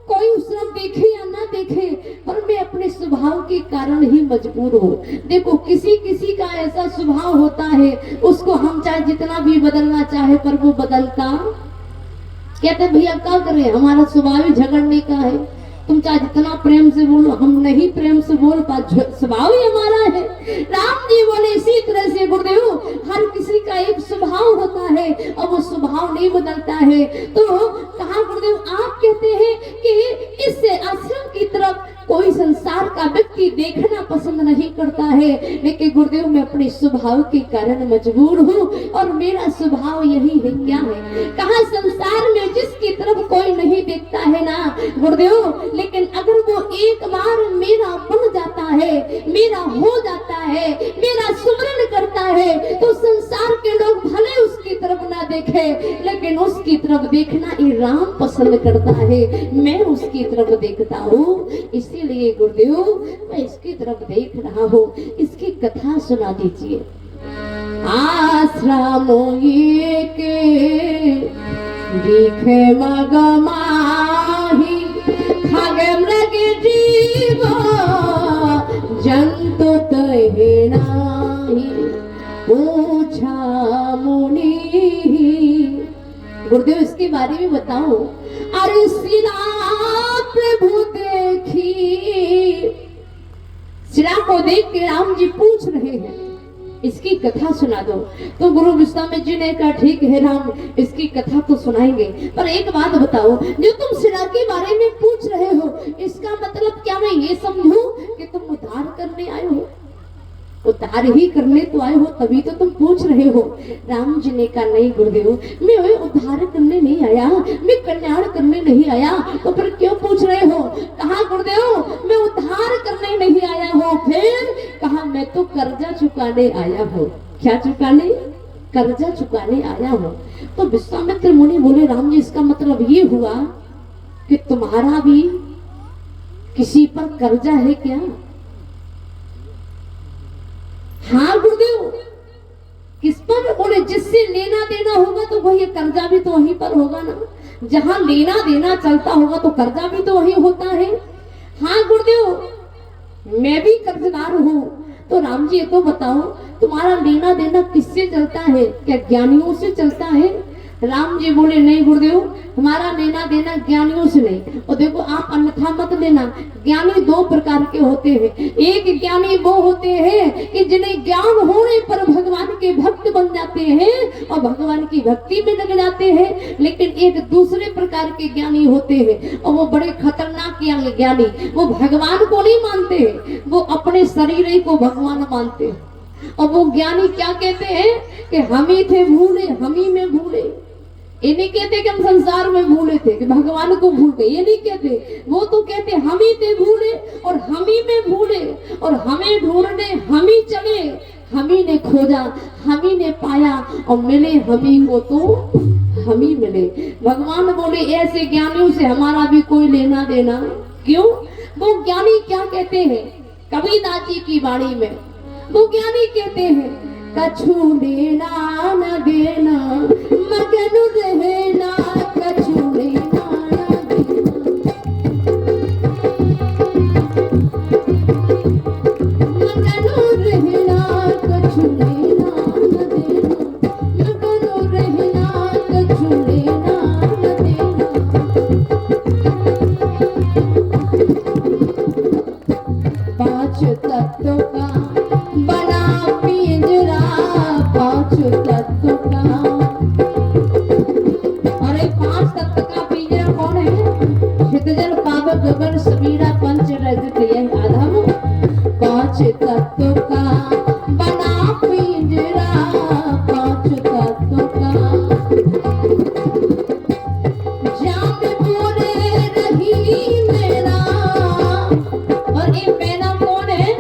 Speaker 1: कोई आश्रम देखे या ना देखे, पर मैं अपने स्वभाव के कारण ही मजबूर हूँ। देखो किसी किसी का ऐसा स्वभाव होता है, उसको हम चाहे जितना भी बदलना चाहे पर वो बदलता। कहते भैया क्या करें, हमारा स्वभाव ही झगड़ने का है, तुम चाहे जितना प्रेम से बोलो, हम नहीं प्रेम से बोल पा, स्वभाव ही हमारा है। राम जी बोले इसी तरह से गुरुदेव हर किसी का एक स्वभाव होता है और वो स्वभाव नहीं बदलता है। तो कहा गुरुदेव आप कहते हैं कि इस आश्रम की तरफ कोई संसार का व्यक्ति देखना पसंद नहीं करता है, लेकिन गुरुदेव मैं अपने स्वभाव के कारण मजबूर हूँ और मेरा स्वभाव यही है। क्या है? कहा संसार में जिसकी तरफ कोई नहीं देखता है ना गुरुदेव, लेकिन अगर वो एक बार मेरा बन जाता है, मेरा हो जाता है, मेरा सुमरन करता है, तो संसार के लोग भले उसकी तरफ ना देखे, लेकिन लेकिन उसकी तरफ देखना ये राम पसंद करता है, मैं उसकी तरफ देखता हूँ, इसीलिए गुरुदेव मैं इसकी तरफ देख रहा हूँ। इसकी कथा सुना दीजिए। आश्रमो ये के दिखे मगमाही खगे मृग जीव जंतु तहे नाही पूछा मुनि। गुरुदेव इसके बारे में बताओ। अरे सिरा प्रभु देखी, सिरा को देख के राम जी पूछ रहे हैं इसकी कथा सुना दो। तो गुरु विश्वामित्र जी ने कहा ठीक है राम, इसकी कथा तो सुनाएंगे, पर एक बात बताओ, जो तुम सिरा के बारे में पूछ रहे हो इसका मतलब क्या मैं ये समझूं कि तुम उद्धार करने आए हो? उद्धार ही करने तो आए हो, तभी तो तुम पूछ रहे हो। राम जी ने कहा नहीं गुरुदेव, मैं उद्धार करने नहीं आया, मैं कल्याण करने नहीं आया, तो फिर क्यों पूछ रहे हो? कहा गुरुदेव मैं उद्धार करने नहीं आया हूँ, फिर कहा मैं तो कर्जा चुकाने आया हूँ। क्या चुकाने? कर्जा चुकाने आया हूँ। तो विश्वामित्र मुनि बोले राम जी इसका मतलब ये हुआ कि तुम्हारा भी किसी पर कर्जा है क्या? हाँ गुरुदेव, किस पर? बोले जिससे लेना देना होगा तो वही कर्जा भी तो वहीं पर होगा ना। जहां लेना देना चलता होगा तो कर्जा भी तो वही होता है। हाँ गुरुदेव मैं भी कर्जदार हूँ। तो राम जी ये तो बताओ तुम्हारा लेना देना किससे चलता है? क्या ज्ञानियों से चलता है? राम जी बोले नहीं गुरुदेव, हमारा लेना देना ज्ञानियों से नहीं। और देखो आप अन्यथा मत लेना, ज्ञानी दो प्रकार के होते हैं। एक ज्ञानी वो होते हैं कि जिन्हें ज्ञान होने पर भगवान के भक्त बन जाते हैं और भगवान की भक्ति में लग जाते हैं। लेकिन एक दूसरे प्रकार के ज्ञानी होते हैं और वो बड़े खतरनाक ज्ञानी, वो भगवान को नहीं मानते हैं, वो अपने शरीर ही को भगवान मानते हैं। और वो ज्ञानी क्या कहते हैं कि हम ही थे भूले, हम ही में भूले। ये नहीं कहते कि हम संसार में भूले थे, कि भगवान को भूल गए, ये नहीं कहते। वो तो कहते हम ही थे भूले और हम ही में भूले, और हमें ढूंढने हम ही चले, हम ही ने खोजा, हम ही ने पाया, और मिले हम ही को तो हम ही मिले। भगवान बोले ऐसे ज्ञानियों से हमारा भी कोई लेना देना क्यों? वो ज्ञानी क्या कहते हैं? कबीरदास जी की वाणी में वो ज्ञानी कहते हैं कछु लेना न देना मगन रहना, कछु लेना न देना मगन रहना, कछु लेना न देना मगन रहना, कछु लेना न देना। पांच तत्व का बना पिंजरा, पांच तत्व का, और एक पांच तत्व का पिंजरा कौन है? क्षितिजल पावक गगन समीरा पंच रजत यह आधम। पांच तत्व का बना पिंजरा, पांच तत्व का जाम बोले रही मेरा। और एक मेरा कौन है?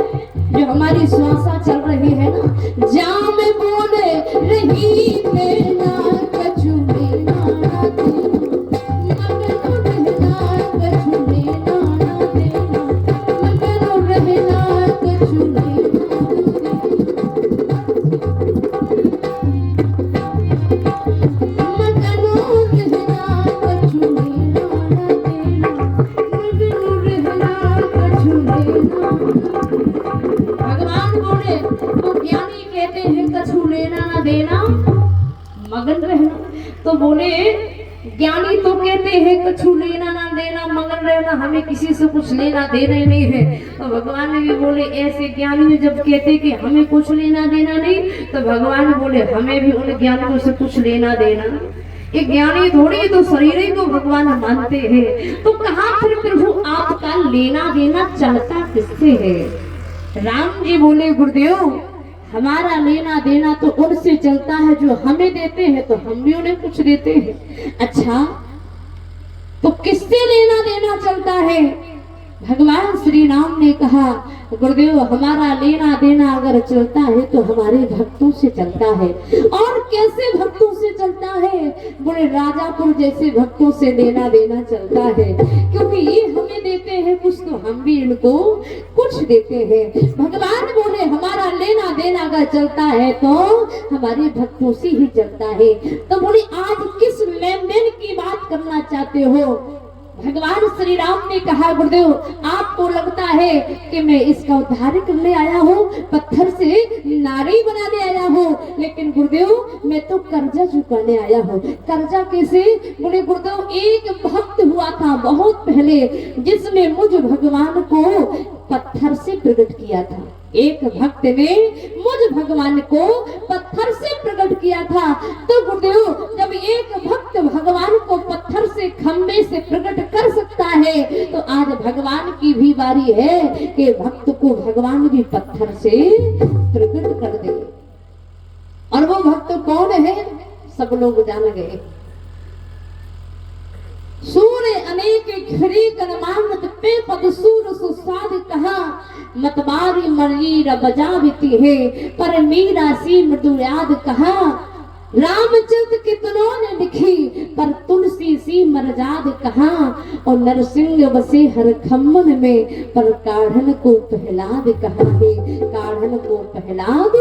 Speaker 1: जो हमारी श्वासा चल रही है ना, जाम बोले रही मेरा, कछु लेना न देना मगन रहना, कछु लेना न देना मगन रहना, कछु लेना मगन रहना, कछु लेना न देना मगन रहना, कछु लेना। भगवान बोले तो ज्ञानी कहते हैं कछु लेना ना देना मगन रहना। तो बोले ज्ञानी तो कहते हैं कछु लेना ना देना मगन रहना, हमें किसी से कुछ लेना देना नहीं है। तो भगवान भी बोले ऐसे ज्ञानी जब कहते कि हमें कुछ लेना देना नहीं, तो भगवान बोले हमें भी उन ज्ञानियों से कुछ लेना देना। ये ज्ञानी थोड़ी तो शरीर ही को भगवान मानते हैं। तो कहाँ फिर प्रभु आपका लेना देना चलता किससे है? राम जी बोले गुरुदेव हमारा लेना देना तो उनसे चलता है जो हमें देते हैं, तो हम भी उन्हें कुछ देते हैं। अच्छा तो किससे लेना देना चलता है? भगवान श्री राम ने कहा गुरुदेव हमारा लेना देना अगर चलता है तो हमारे भक्तों से चलता है। और कैसे भक्तों से चलता है? बोले राजापुर जैसे भक्तों से लेना देना चलता है, क्योंकि ये हमें देते हैं कुछ तो हम भी इनको कुछ देते हैं। भगवान बोले हमारा लेना देना अगर चलता है तो हमारे भक्तों से ही चलता है। तो बोले आज किस लेन देन की बात करना चाहते हो? भगवान श्री राम ने कहा गुरुदेव आपको लगता है कि मैं इसका उद्धार करने आया हूँ, पत्थर से नारी बनाने आया हूँ, लेकिन गुरुदेव मैं तो कर्जा चुकाने आया हूँ। कर्जा कैसे? बोले गुरुदेव एक भक्त हुआ था बहुत पहले जिसने मुझ भगवान को पत्थर से प्रकट किया था। एक भक्त ने मुझ भगवान को पत्थर से प्रकट किया था। तो गुरुदेव जब एक भक्त भगवान को पत्थर से खंबे से प्रकट कर सकता है तो आज भगवान की भी बारी है कि भक्त को भगवान भी पत्थर से प्रकट कर दे। और वो भक्त कौन है? सब लोग जान गए। सूर्य अनेक खरी कनमानत पे पद सूर सुसाद कहा मतबारी मरी बजावती है पर मीरा सी मधुयाद कहा रामचंद्र कितनों ने लिखी पर तुलसी सी मरजाद कहा और नरसिंह बसे हर खम्मन में पर काढ़न को पहलाद कहा है। काढ़न को पहलाद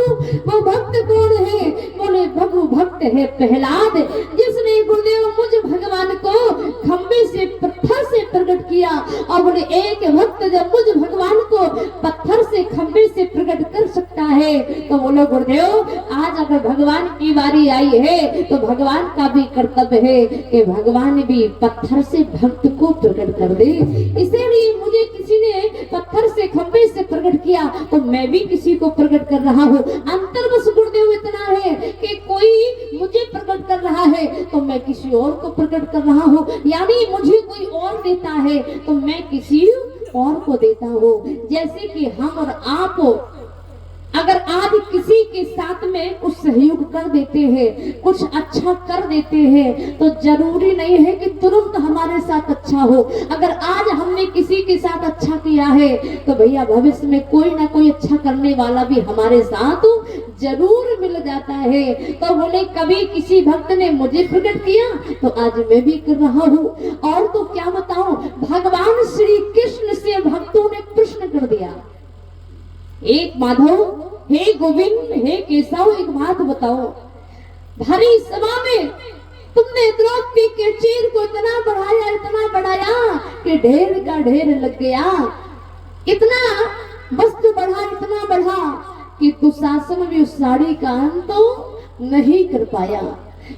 Speaker 1: वो भक्त कौन है? बोले भगु भक्त है प्रहलाद जिसने गुरुदेव मुझ भगवान को खंबे से पत्थर से प्रकट किया। और बोले एक भक्त जब मुझ भगवान को पत्थर से खंबे से प्रकट कर सकता है तो बोलो गुरुदेव आज अगर भगवान की बारी आई है तो भगवान का भी कर्तव्य है कि भगवान भी पत्थर से भक्त को प्रकट कर दे। इसीलिए मुझे किसी ने पत्थर से खंबे से प्रकट किया तो मैं भी किसी को प्रकट कर रहा हूँ। अंतर बस गुरुदेव इतना है कि कोई मुझे प्रकट कर रहा है तो मैं किसी और को प्रकट कर रहा हूँ, यानी मुझे कोई और देता है तो मैं किसी और को देता हूँ। जैसे कि हम और आप अगर आज किसी के साथ में कुछ सहयोग कर देते हैं, कुछ अच्छा कर देते हैं तो जरूरी नहीं है कि तुरंत हमारे साथ अच्छा हो। अगर आज हमने किसी के साथ अच्छा किया है तो भैया भविष्य में कोई ना कोई अच्छा करने वाला भी हमारे साथ जरूर मिल जाता है। तो बोले कभी किसी भक्त ने मुझे प्रकट किया तो आज मैं भी कर रहा हूँ। और तो क्या बताऊं, भगवान श्री कृष्ण से भक्तों ने प्रश्न कर दिया, एक माधव हे गोविंद हे केशव एक बात बताओ, भारी सभा में तुमने द्रौपदी के चीर को इतना बढ़ाया कि ढेर का ढेर लग गया। इतना वस्त्र बढ़ा इतना बढ़ा कि दुशासन भी उस साड़ी का अंत नहीं कर पाया।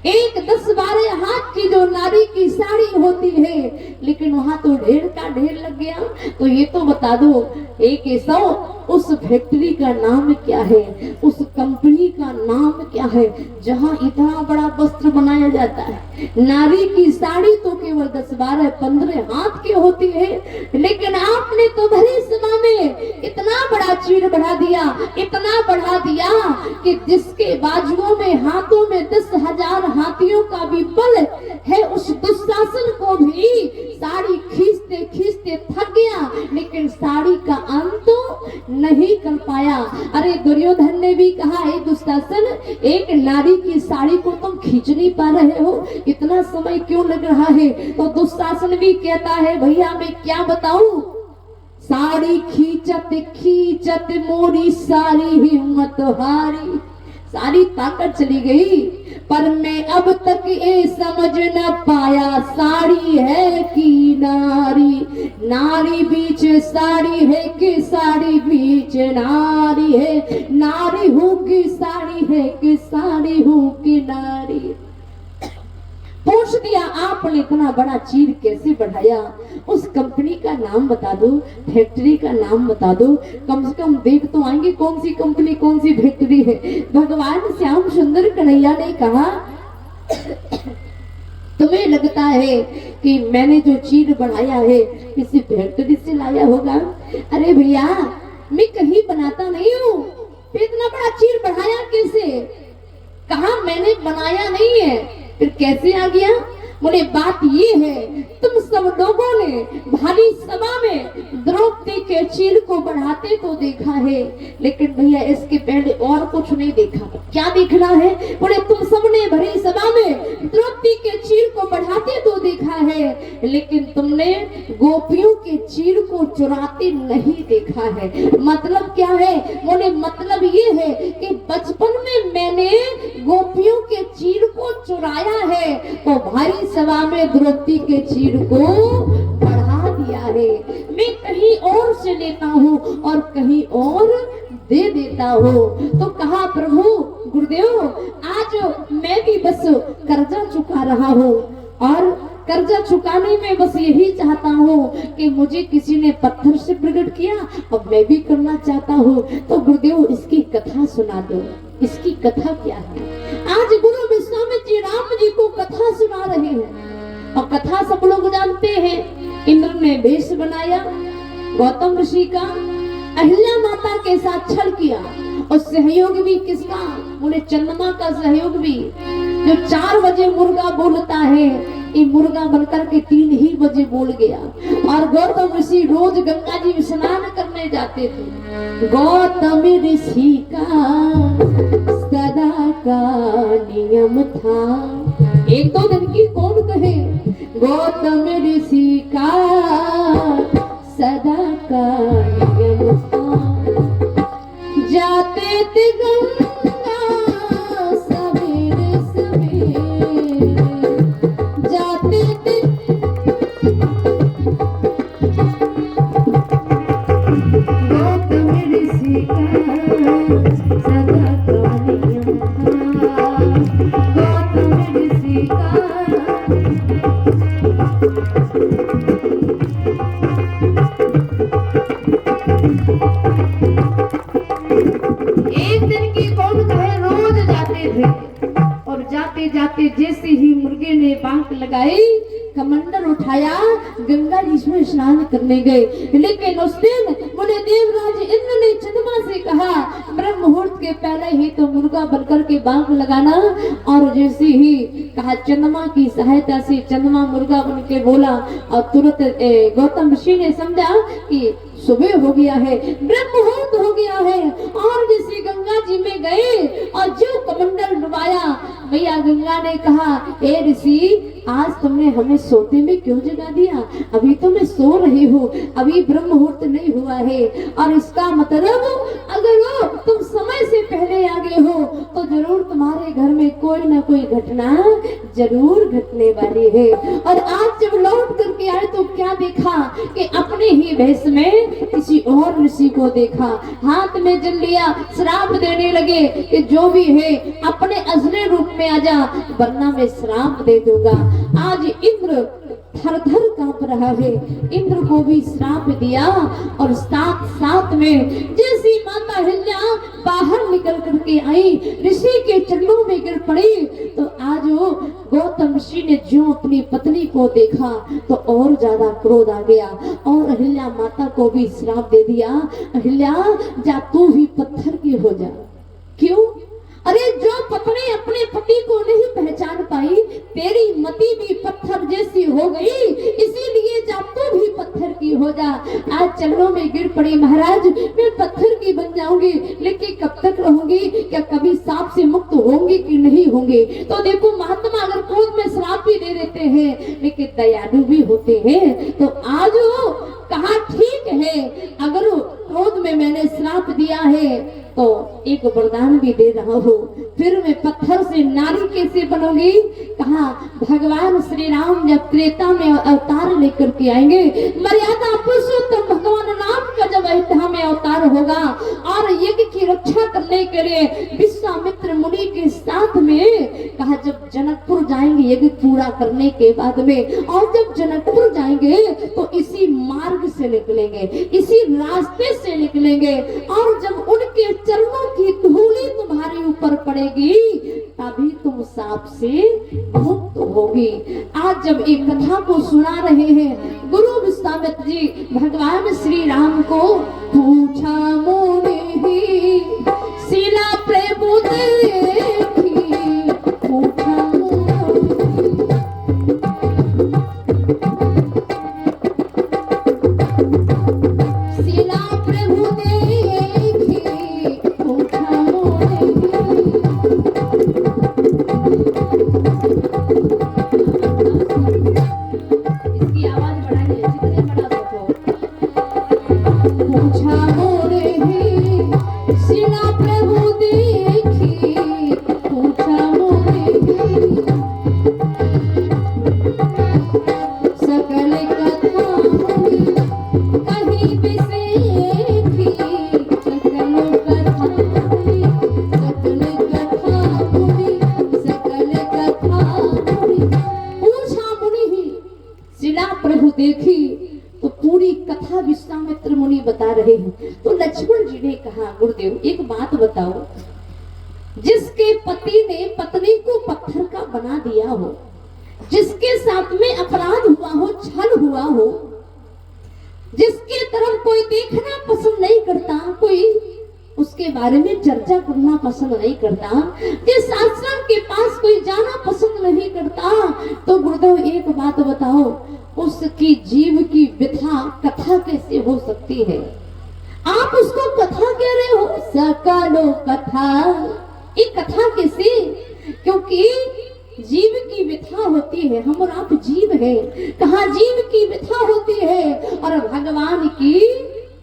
Speaker 1: एक 10-12 हाथ की जो नारी की साड़ी होती है लेकिन वहां तो ढेर का ढेर लग गया। तो ये तो बता दो एक केशव उस फैक्ट्री का नाम क्या है, उस कंपनी का नाम क्या है जहां इतना बड़ा वस्त्र बनाया जाता है। नारी की साड़ी तो केवल 10-12-15 हाथ की होती है, लेकिन आपने तो भरी सभा में इतना बड़ा चीर बढ़ा दिया, इतना बढ़ा दिया कि जिसके बाजुओं में हाथों में 10,000 हाथियों का भी बल है, उस दुशासन को भी साड़ी खींचते खींचते थक गया लेकिन साड़ी का अंत नहीं कर पाया। अरे दुर्योधन ने भी कहा हे दुशासन, एक नारी की साड़ी को तुम खींच नहीं पा रहे हो, इतना समय क्यों लग रहा है? तो दुशासन भी कहता है भैया मैं क्या बताऊं, साड़ी खींचत खींचत मोरी सारी हिम्मत हारी। सारी ताकत चली गई पर मैं अब तक ये समझ न पाया साड़ी है कि नारी, नारी बीच साड़ी है कि साड़ी बीच नारी है, नारी हूँ कि साड़ी है कि साड़ी हूँ कि नारी। पूछ दिया आपने इतना बड़ा चीर कैसे बढ़ाया? उस कंपनी का नाम बता दो, फैक्ट्री का नाम बता दो, कम से कम देख तो आएंगे कौन सी कंपनी कौन सी फैक्ट्री है। भगवान श्याम सुंदर कन्हैया ने कहा तुम्हें लगता है कि मैंने जो चीर बढ़ाया है किसी फैक्ट्री से लाया होगा? अरे भैया मैं कहीं बनाता नहीं हूँ, इतना बड़ा चीर बढ़ाया कैसे? कहा मैंने बनाया नहीं है, फिर कैसे आ गया? बोले बात ये है, तुम सब लोगों ने भारी सभा में द्रौपदी के चीर को बढ़ाते तो देखा है, लेकिन भैया इसके पहले और कुछ नहीं देखा। क्या देखना है? बोले तुम सबने भरी सभा में द्रौपदी के चीर को बढ़ाते तो देखा है, लेकिन तुमने गोपियों के चीर को चुराते नहीं देखा है। मतलब क्या है? बोले मतलब ये है कि बचपन में मैंने गोपियों के चीर को चुराया है, तो भारी सभा में द्रौपदी के चीर को बढ़ा दिया है। मैं कहीं और से लेता हूँ और कहीं और दे देता हूँ। तो कहा प्रभु गुरुदेव, आज मैं भी बस कर्जा चुका रहा हूँ और कर्जा चुकाने में बस यही चाहता हूँ कि मुझे किसी ने पत्थर से प्रकट किया, अब मैं भी करना चाहता हूँ। तो गुरुदेव इसकी कथा सुना दो। इसकी कथा क्या है? आज गुरु विश्वामित्र जी राम जी को कथा सुना रहे हैं और कथा सब लोग जानते हैं। इंद्र ने वेश बनाया, गौतम ऋषि का अहिल्या माता के साथ छल किया और सहयोग भी किसका? बोले चंद्रमा का सहयोग भी। जो 4 बजे मुर्गा बोलता है, ये मुर्गा बनकर के 3 ही बजे बोल गया। और गौतम ऋषि रोज गंगा जी में स्नान करने जाते थे। गौतम ऋषि का सदा का नियम था। 1-2 दिन की कौन कहे? गौतम ऋषि का सदा का नियम था। जाते थे गंगा सवेरे सवेरे, जाते थे गौतम ऋषि का सदा का नियम था। गौतम ऋषि का जाते जैसे ही मुर्गे ने बांक लगाई, कमंडल उठाया, गंगा जी में स्नान करने गए। लेकिन उस दिन बोले देवराज इंद्र ने चंद्रमा से कहा ब्रह्म मुहूर्त के पहले ही तो मुर्गा बनकर के बांक लगाना। और जैसे ही कहा चंद्रमा की सहायता से चंद्रमा मुर्गा बन के बोला और तुरंत गौतम ऋषि ने समझा कि सुबह हो गया है, ब्रह्म मुहूर्त हो गया है। और जैसे गंगा जी में गए और जो कमंडल डुबाया, भैया गंगा ने कहा हे ऋषि, आज तुमने हमें सोते में क्यों जगा दिया? अभी तो मैं सो रही हूँ, अभी ब्रह्म मुहूर्त नहीं हुआ है। और इसका मतलब अगर तुम समय से पहले आ गए हो तो जरूर तुम्हारे घर में कोई ना कोई घटना जरूर घटने वाली है। और आज जब लौट करके आए तो क्या देखा कि अपने ही भेष में किसी और ऋषि को देखा, हाथ में जल लिया, श्राप देने लगे कि जो भी है अपने असली रूप में आ जा, वरना मैं श्राप दे दूंगा। आज इंद्र थर-थर कांप रहा है। इंद्र को भी श्राप दिया और साथ में जैसी माता अहिल्या बाहर निकल करके आई, ऋषि के चरणों में गिर पड़ी, तो आज वो गौतम ऋषि ने जो अपनी पत्नी को देखा तो और ज्यादा क्रोध आ गया और अहिल्या माता को भी श्राप दे दिया, अहिल्या जा तू भी पत्थर की हो जा। क्यों? अरे जो पत्नी अपने पति को नहीं पहचान पाई, तेरी मति भी पत्थर जैसी हो गई, इसीलिए जा तू भी पत्थर की हो जा। आज चरणों में गिर पड़ी, महाराज मैं पत्थर की बन जाऊंगी, लेकिन कब तक रहूंगी? क्या कभी सांप से मुक्त होंगी कि नहीं होंगे? तो देखो महात्मा अगर क्रोध में श्राप भी दे देते हैं लेकिन दयालु भी होते हैं। तो आज वो कहा ठीक है, अगर क्रोध में मैंने श्राप दिया है तो एक वरदान भी दे रहा हूँ, फिर मैं पत्थर से नारी कैसे बनूंगी? कहा भगवान श्री राम जब त्रेता में अवतार लेकर के आएंगे, मर्यादा पुरुषोत्तम भगवान राम का जब अयोध्या में अवतार होगा और यज्ञ की रक्षा करने के लिए विश्वामित्र मुनि के साथ में, कहा जब जनकपुर जाएंगे यज्ञ पूरा करने के बाद में, और जब जनकपुर जाएंगे तो इसी मार्ग से निकलेंगे, इसी रास्ते से निकलेंगे, और जब उनके चरणों की धूली तुम्हारे ऊपर पड़ेगी तभी तुम सांप से मुक्त होगी। आज जब एक कथा को सुना रहे हैं गुरु विश्वामित्र जी, भगवान श्री राम को पूछा मुनि शिला प्रभु देखी, पूछा मुनि देखी सकल कथा पूरी, सकल कथा पूरी, सकल कथा पूरी। पूछा मुनि ही शिला प्रभु देखी तो पूरी कथा विश्वामित्र मुनि बता रहे हैं। तो लक्ष्मण जी ने कहा गुरुदेव एक बात बताओ, जिसके पति ने पत्नी को पत्थर का बना दिया हो, जिसके साथ में अपराध हुआ हो, छल हुआ हो, जिसके तरफ कोई देखना पसंद नहीं करता, कोई उसके बारे में चर्चा करना पसंद नहीं करता, जिस आश्रम के पास कोई जाना पसंद नहीं करता, तो गुरुदेव एक बात बताओ, उसकी जीव की व्यथा कथा कैसे हो सकती है? आप उसको कथा कह रहे हो, सकलो कथा, ये कथा कैसे? क्योंकि जीव की व्यथा होती है, हम और आप जीव है, कहा जीव की व्यथा होती है और भगवान की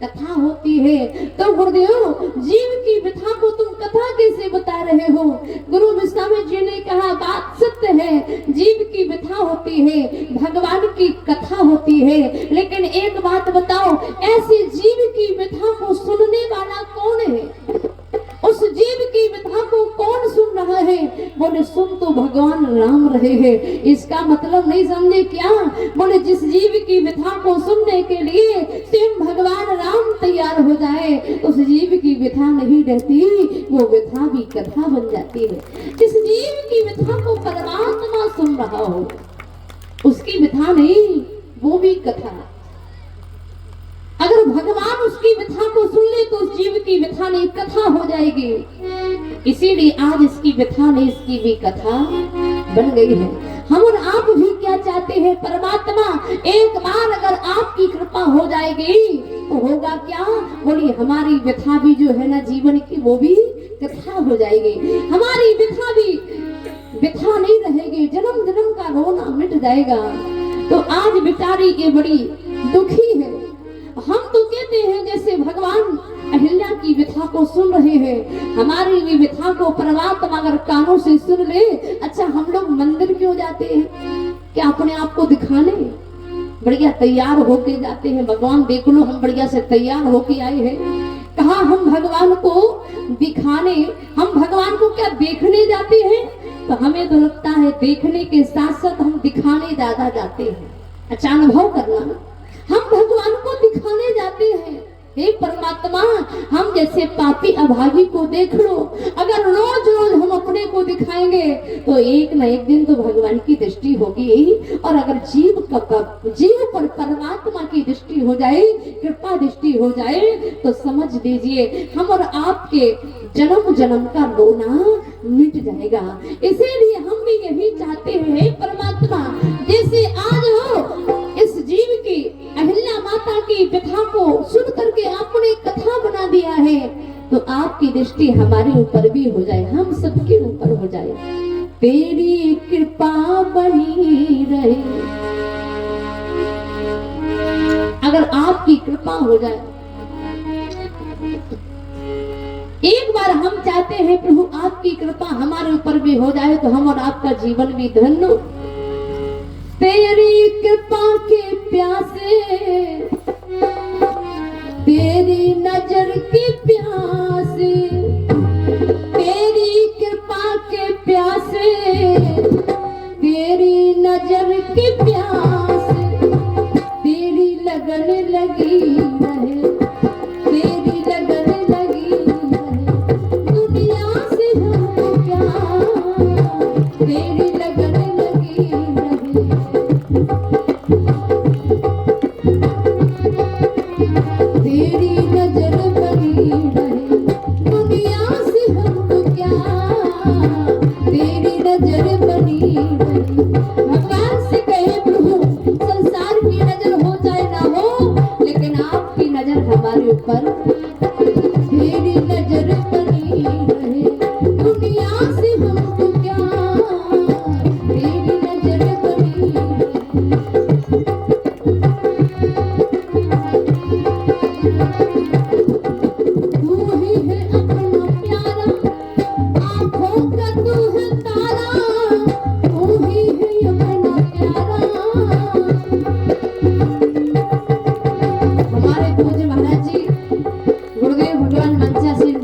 Speaker 1: कथा होती है। तो गुरुदेव जीव की व्यथा को तुम कथा कैसे बता रहे हो? गुरु विश्वामित्र जी ने कहा बात सत्य है, जीव की व्यथा होती है, भगवान की कथा होती है, लेकिन एक बात बताओ, ऐसी जीव की व्यथा को सुनने वाला कौन है? उस जीव की व्यथा को कौन सुन रहा है? बोले सुन तो भगवान राम रहे हैं। इसका मतलब नहीं समझे क्या? बोले जिस जीव की व्यथा को सुनने के लिए स्वयं भगवान राम तैयार हो जाए, उस जीव की व्यथा नहीं रहती, वो व्यथा भी कथा बन जाती है। जिस जीव की व्यथा को परमात्मा सुन रहा हो, उसकी व्यथा नहीं, वो भी कथा। अगर भगवान उसकी व्यथा को सुन ले तो उस जीव की व्यथा नहीं, कथा हो जाएगी। इसीलिए आज इसकी व्यथा नहीं, इसकी भी कथा बन गई है। हम और आप भी क्या चाहते हैं? परमात्मा एक बार अगर आपकी कृपा हो जाएगी तो होगा क्या? बोली हमारी व्यथा भी जो है ना जीवन की, वो भी कथा हो जाएगी। हमारी व्यथा भी व्यथा नहीं रहेगी, जन्म जन्म का रोना मिट जाएगा। तो आज बेचारी ये बड़ी दुखी है। हम तो कहते हैं जैसे भगवान अहिल्या की व्यथा को सुन रहे हैं, हमारी भी व्यथा को परमात्मा अगर कानों से सुन ले। अच्छा हम लोग मंदिर क्यों जाते हैं? क्या अपने आप को दिखाने? बढ़िया तैयार होके जाते हैं, भगवान देख लो हम बढ़िया से तैयार होके आए हैं। कहा हम भगवान को दिखाने, हम भगवान को क्या देखने जाते हैं? तो हमें तो लगता है देखने के साथ साथ हम दिखाने ज्यादा जाते हैं। अच्छा अनुभव करना, हम भगवान को दिखाने जाते हैं। हे परमात्मा, हम जैसे पापी अभागी को देख लो, अगर रोज रोज हम अपने को दिखाएंगे तो एक न एक दिन तो भगवान की दृष्टि होगी। और अगर जीव पर परमात्मा की दृष्टि हो जाए, कृपा दृष्टि हो जाए, तो समझ लीजिए हम और आपके जन्म जन्म का रोना मिट जाएगा। इसीलिए हम भी यही चाहते हैं परमात्मा, जैसे आज हो इस जीव की अहिल्या माता की व्यथा को सुन करके आपने कथा बना दिया है, तो आपकी दृष्टि हमारे ऊपर भी हो जाए, हम सबके ऊपर हो जाए। तेरी कृपा बनी रहे, अगर आपकी कृपा हो जाए। एक बार हम चाहते हैं प्रभु आपकी कृपा हमारे ऊपर भी हो जाए, तो हम और आपका जीवन भी धन्य। तेरी कृपा के प्यासे, तेरी नजर की प्यासे, तेरी कृपा के प्यासे, तेरी नजर की प्यासे, तेरी लगन लगी रहे, तेरी लगन लगी रहे, दुनिया से हमको क्या, तेरी लगन लगी रहे। तेरी नजर बनी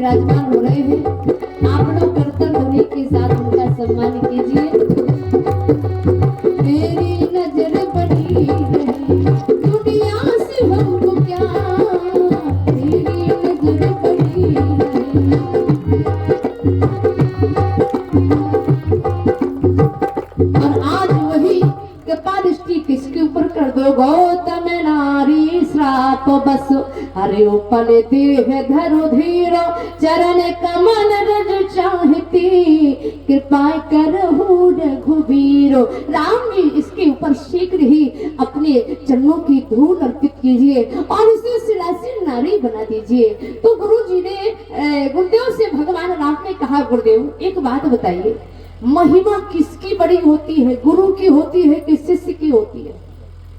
Speaker 1: विराजमान हो रहे हैं। आप लोग कीर्तन ध्वनि के साथ उनका सम्मान कीजिए। मेरी नजर बड़ी है दुनिया से हमको क्या, मेरी नजर बड़ी है। और आज वही कृपा दृष्टि किसके ऊपर कर दो, गौतम नारी श्राप बस, अरे उपले देह धरु धीरो चरण कमल रज चाहती, कृपा करहु रघुबीरो। राम जी इसके ऊपर शीघ्र ही अपने चरणों की धूल अर्पित कीजिए और इसे शिलासी नारी बना दीजिए। तो गुरु जी ने गुरुदेव से भगवान राम ने कहा, गुरुदेव एक बात बताइए, महिमा किसकी बड़ी होती है, गुरु की होती है कि शिष्य की होती है?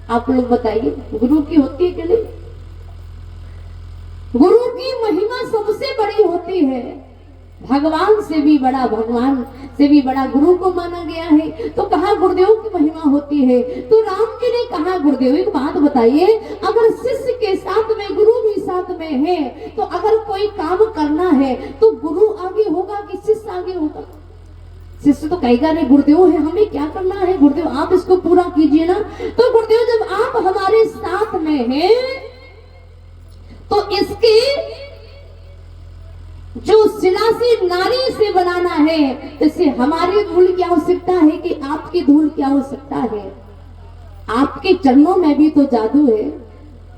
Speaker 1: आप लोग बताइए, गुरु की होती है कि नहीं? गुरु की महिमा सबसे बड़ी होती है। भगवान से भी बड़ा, भगवान से भी बड़ा गुरु को माना गया है। तो कहा गुरुदेव की महिमा होती है। तो राम जी ने कहा, गुरुदेव एक बात बताइए, अगर शिष्य के साथ में गुरु भी साथ में है, तो अगर कोई काम करना है तो गुरु आगे होगा कि शिष्य आगे होगा? शिष्य तो कहेगा नहीं गुरुदेव है, हमें क्या करना है, गुरुदेव आप इसको पूरा कीजिए ना। तो गुरुदेव जब आप हमारे साथ में हैं तो इसके जो शिलासी नारी से बनाना है, तो इसे हमारी धूल की आवश्यकता है कि आपकी धूल की आवश्यकता है? आपके चरणों में भी तो जादू है।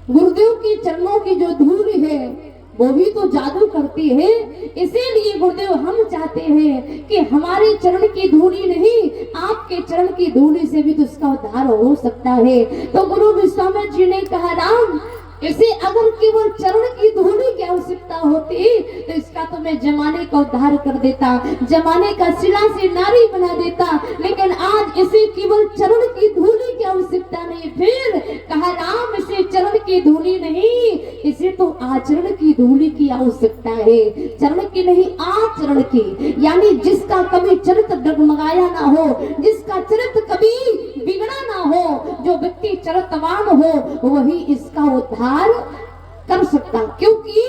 Speaker 1: गुरुदेव की चरणों की जो धूल है वो भी तो जादू करती है। इसीलिए गुरुदेव हम चाहते हैं कि हमारे चरण की धूली नहीं, आपके चरण की धूली से भी तो इसका उद्धार हो सकता है। तो गुरु विश्वामित्र जी ने कहा, राम इसे अगर केवल चरण की धूली की आवश्यकता होती तो इसका तो मैं जमाने का उद्धार कर देता, जमाने का शिला से नारी बना देता, लेकिन आज इसे केवल चरण की धूली की आवश्यकता नहीं। फिर कहा, राम इसे चरण की धूली नहीं, इसे तो आचरण की धूली की आवश्यकता है। चरण की नहीं, आचरण की, यानी जिसका कभी चरित्र डगमगाया ना हो, जिसका चरित्र कभी बिगड़ा ना हो, जो व्यक्ति चरित्रवान हो वही इसका उद्धार कर सकता, क्योंकि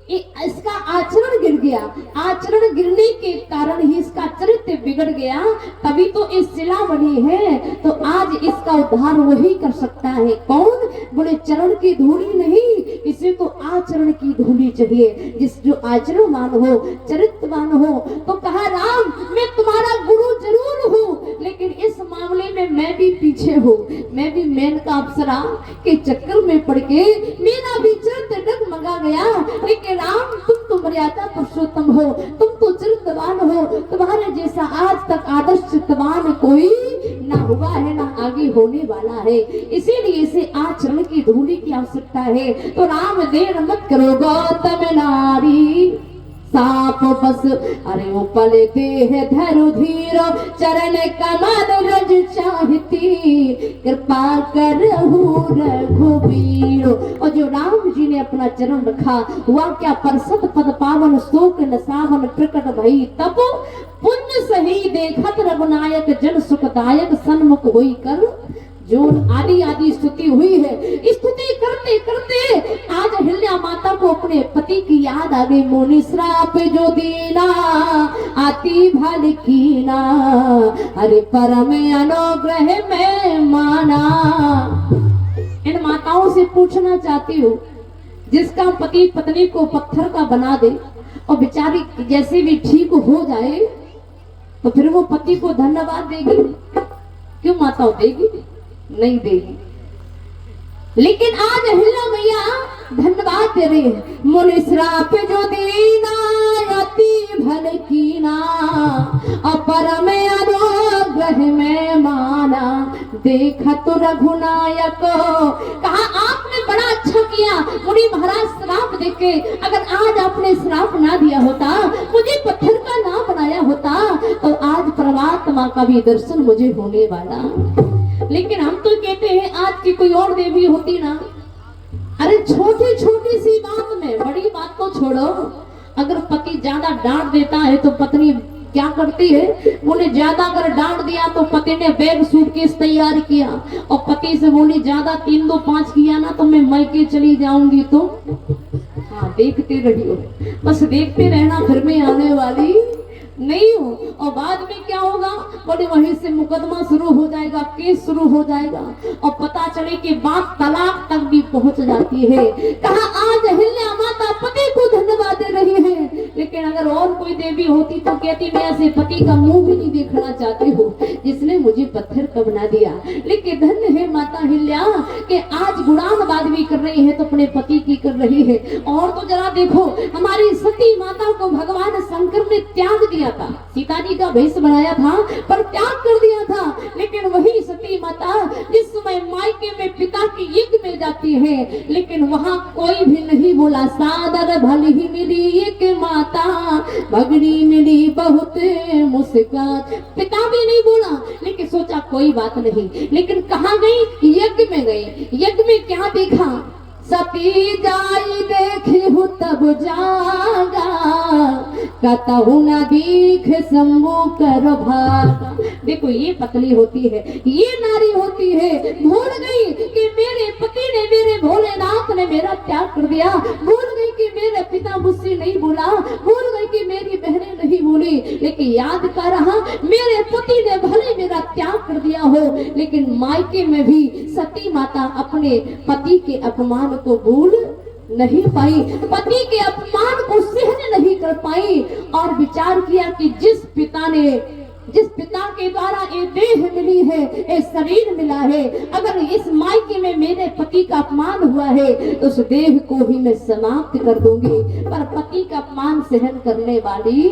Speaker 1: इसका आचरण गिर गया। आचरण गिरने के कारण ही इसका चरित्र बिगड़ गया, तभी तो इस शिला बनी है। तो आज इसका उद्धार वही कर सकता है। कौन? बोले चरण की धूली नहीं, इसे तो आचरण की धूली चाहिए। जिस जो आचरणवान हो, चरित्रवान हो। तो कहा, राम मैं तुम्हारा गुरु जरूर हूँ, लेकिन इस मामले में मैं भी पीछे हूँ। मैं भी मेनका अप्सरा के चक्कर में पड़ के मेरा भी चरित्र डगमगा गया। लेकिन राम तुम तो मर्यादा पुरुषोत्तम हो, तुम तो चरित्रवान हो, तुम्हारे जैसा आज तक आदर्श चरित्रवान कोई ना हुआ है, ना आगे होने वाला है। इसीलिए इसे आचरण की धूली की आवश्यकता है। तो राम देर मत करो, गौतम नारी साप बस, अरे उपले देह धरु धीरो चरण कमल रज चाहती, कृपा करहु रघुबीरो। और जो राम जी ने अपना चरण रखा, हुआ क्या? परसत पद पावन शोक नसावन प्रकट भई तब, पुण्य सही देखत रघुनायक जन सुखदायक सन्मुख होई कर। जो आदि आदि स्तुति हुई है, स्तुति करते करते आज अहिल्या माता को अपने पति की याद आ गई। मुनि श्राप जो दीना आती भल कीना, अरे परम अनुग्रह में माना। इन माताओं से पूछना चाहती हूँ, जिसका पति पत्नी को पत्थर का बना दे और बेचारी जैसे भी ठीक हो जाए, तो फिर वो पति को धन्यवाद देगी? क्यों माताओं देगी? नहीं देगी। लेकिन आज अहिल्या मैया धन्यवाद दे रही है। मुनि श्राप जो दीना अति भल कीना, परम अनुग्रह में माना, देखा तो रघुनायक। कहा आपने बड़ा अच्छा किया, मुनि महाराज श्राप देके, अगर आज आपने श्राप ना दिया होता, मुझे पत्थर का ना बनाया होता, तो आज परमात्मा का भी दर्शन मुझे होने वाला। लेकिन हम तो कहते हैं आज की कोई और देवी होती ना। अरे छोटी छोटी सी बात में, बड़ी बात तो छोड़ो, अगर पति ज्यादा डांट देता है तो पत्नी क्या करती है? बोले ज्यादा अगर डांट दिया तो पति ने बैग सूटकेस तैयार किया और पति से बोली ज्यादा 3 2 5 किया ना तो मैं मैके चली जाऊंगी। तो हाँ देखते रहियो, बस देखते रहना, फिर मैं आने वाली नहीं हूँ। और बाद में क्या होगा, बोले वहीं से मुकदमा शुरू हो जाएगा, केस शुरू हो जाएगा और पता चले कि बात तलाक तक भी पहुंच जाती है। कहा आज अहिल्या माता पति को धन्यवाद दे रही है, लेकिन अगर और कोई देवी होती तो कहती मैं ऐसे पति का मुंह भी नहीं देखना चाहती हूँ जिसने मुझे पत्थर का बना दिया। लेकिन धन्य है माता अहिल्या कि आज गुणानवाद भी कर रही है तो अपने पति की कर रही है। और तो जरा देखो, हमारी सती माता को भगवान शंकर ने त्याग दिया था, सीता जी का भेष बनाया था पर त्याग कर दिया था। लेकिन वही सती माता जिस समय मायके में पिता के यज्ञ में जाती है, लेकिन वहां कोई भी नहीं बोला सादर भली ही मिली एक माता, भगड़ी मिली बहुत मुस्कान। पिता भी नहीं बोला, लेकिन सोचा कोई बात नहीं। लेकिन कहाँ गई, यज्ञ में गई। यज्ञ में क्या देखा, सती जाई देखी हूँ तब जागा, कतहु न दीख शंभु कर भागा। देखो ये पतली होती है, ये नारी होती है, भूल गई कि मेरे पति ने, मेरे भोलेनाथ ने मेरा त्याग कर दिया, भूल गई कि मेरे पिता मुझसे नहीं बोला, भूल गई कि मेरी बहनें नहीं बोली, लेकिन याद कर रहा मेरे पति ने भले मेरा त्याग कर दिया हो, लेकिन मायके में भी सती माता अपने पति के अपमान को भूल नहीं पाई, पति के अपमान को सहन नहीं कर पाई। और विचार किया कि जिस पिता के द्वारा ये देह मिली है, ये शरीर मिला है, अगर इस मायके में मेरे पति का अपमान हुआ है तो उस देह को ही मैं समाप्त कर दूंगी। पर पति का अपमान सहन करने वाली,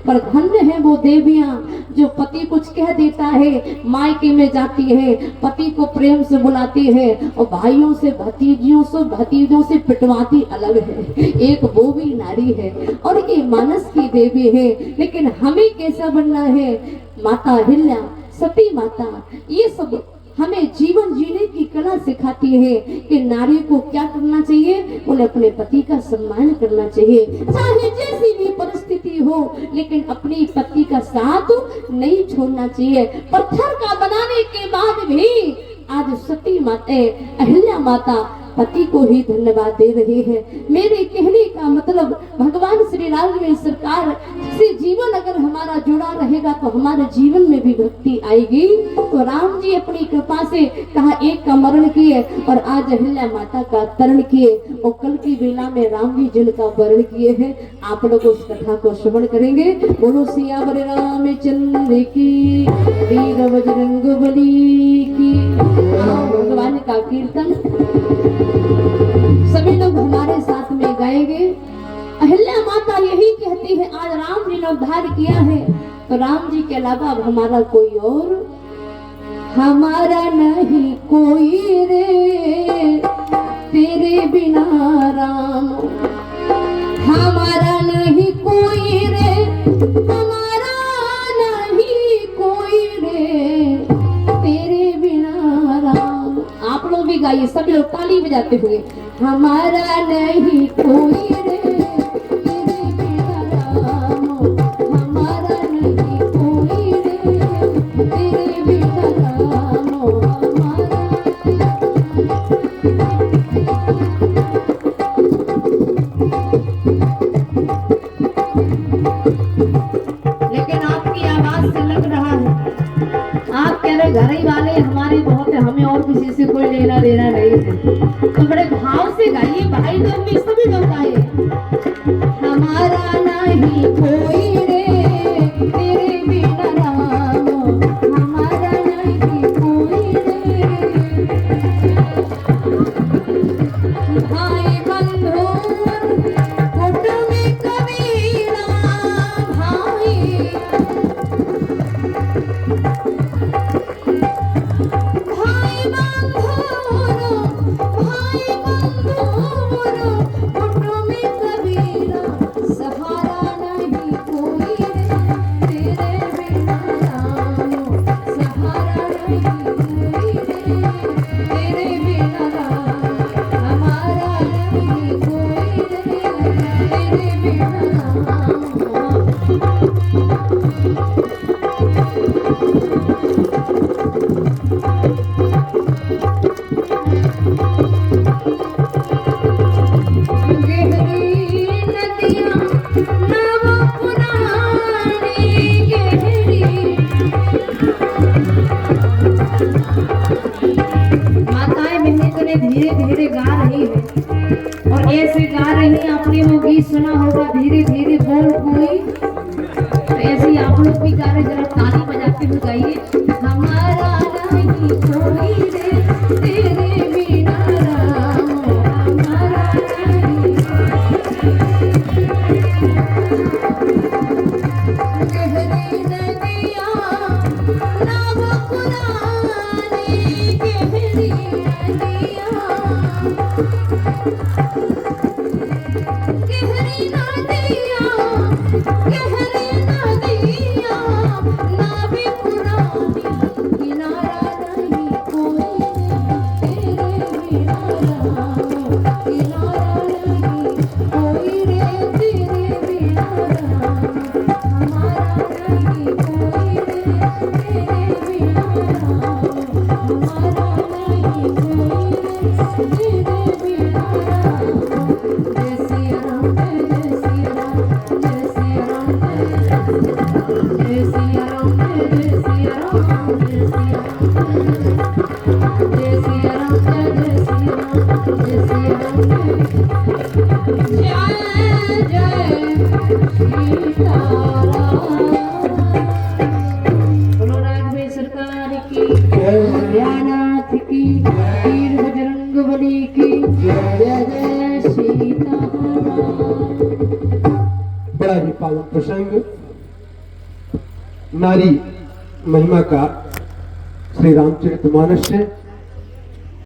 Speaker 1: पर धन्य है वो देवियां जो पति कुछ कह देता है, मायके में जाती है, पति को प्रेम से बुलाती है और भाइयों से, भतीजों से पिटवाती अलग है। एक वो भी नारी है और ये मानस की देवी है। लेकिन हमें कैसा बनना है, माता अहिल्या, सती माता, ये सब हमें जीवन जीने की कला सिखाती है कि नारी को क्या करना चाहिए, उन्हें अपने पति का सम्मान करना चाहिए, चाहे जैसी भी परिस्थिति हो, लेकिन अपनी पति का साथ नहीं छोड़ना चाहिए। पत्थर का बनाने के बाद भी आज सती माता अहिल्या माता पति को ही धन्यवाद दे रही है। मेरे कहने का मतलब भगवान श्री राम में सरकार से जीवन अगर हमारा जुड़ा रहेगा तो हमारे जीवन में भी भक्ति आएगी। तो राम जी अपनी कृपा से कहा एक का मरण किए और आज अहिल्या माता का तरण किए और कल की बेला में राम जी जिनका वर्ण किए हैं। आप लोग उस कथा को श्रवण करेंगे। बोलो सियावर रामचंद्र की, वीर बजरंग बली की। भगवान का कीर्तन सभी लोग हमारे साथ में गाएंगे। अहिल्या माता यही कहती है, आज राम जी ने उद्धार किया है तो राम जी के अलावा अब हमारा कोई और हमारा नहीं कोई रे, तेरे बिना राम हमारा नहीं कोई रे, हमारा नहीं कोई रे, तेरे बिना राम। आप लोग भी गाइए, सब लोग ताली बजाते हुए, हमारा नहीं कोई रे, तेरे बिना राम, हमारा नहीं कोई रे, तेरे बिना राम, हमारा। लेकिन आपकी आवाज से लग रहा है आप कह रहे घर ही वाले हमारे बहुत है, हमें और किसी से कोई लेना देना नहीं है। तो बड़े भाव से गाइए, भाई लोग भी सभी लोग गाइए, हमारा नहीं कोई रे, तेरे बिना राम, हमारा नहीं कोई रे, भाई बंधु कुटुंब कबीरा, भाई सुना होगा धीरे धीरे बोल कोई, तो ऐसे ही आप लोग भी गा रहे, जरा ताली बजाते हुए गाइए। हमारा नहीं कोई रे तेरे बिना राम, हमारा नहीं गहरी नदियाँ नाव पुरानी, गहरी नदियाँ गहरी नदियाँ गहरी नदियाँ नाव पुरानी, किनारा नहीं कोई तेरे बिना राम, किनारा नहीं कोई रे तेरे बिना राम, हमारा नहीं कोई रे तेरे बिना राम, हमारा नहीं कोई रे तेरे बिना राम। जय सिया राम जय सिया राम जय सिया राम जय सिया राम जय सिया राम जय सिया राम जय सिया राम जय सिया राम जय सिया राम जय जय सीताराम। बोलो राघवेंद्र सरकार की, भोलेनाथ की, वीर बजरंग बली की जय जय सीताराम।
Speaker 2: बड़ा ही पावन प्रसंग, नारी महिमा का श्री रामचरितमानस से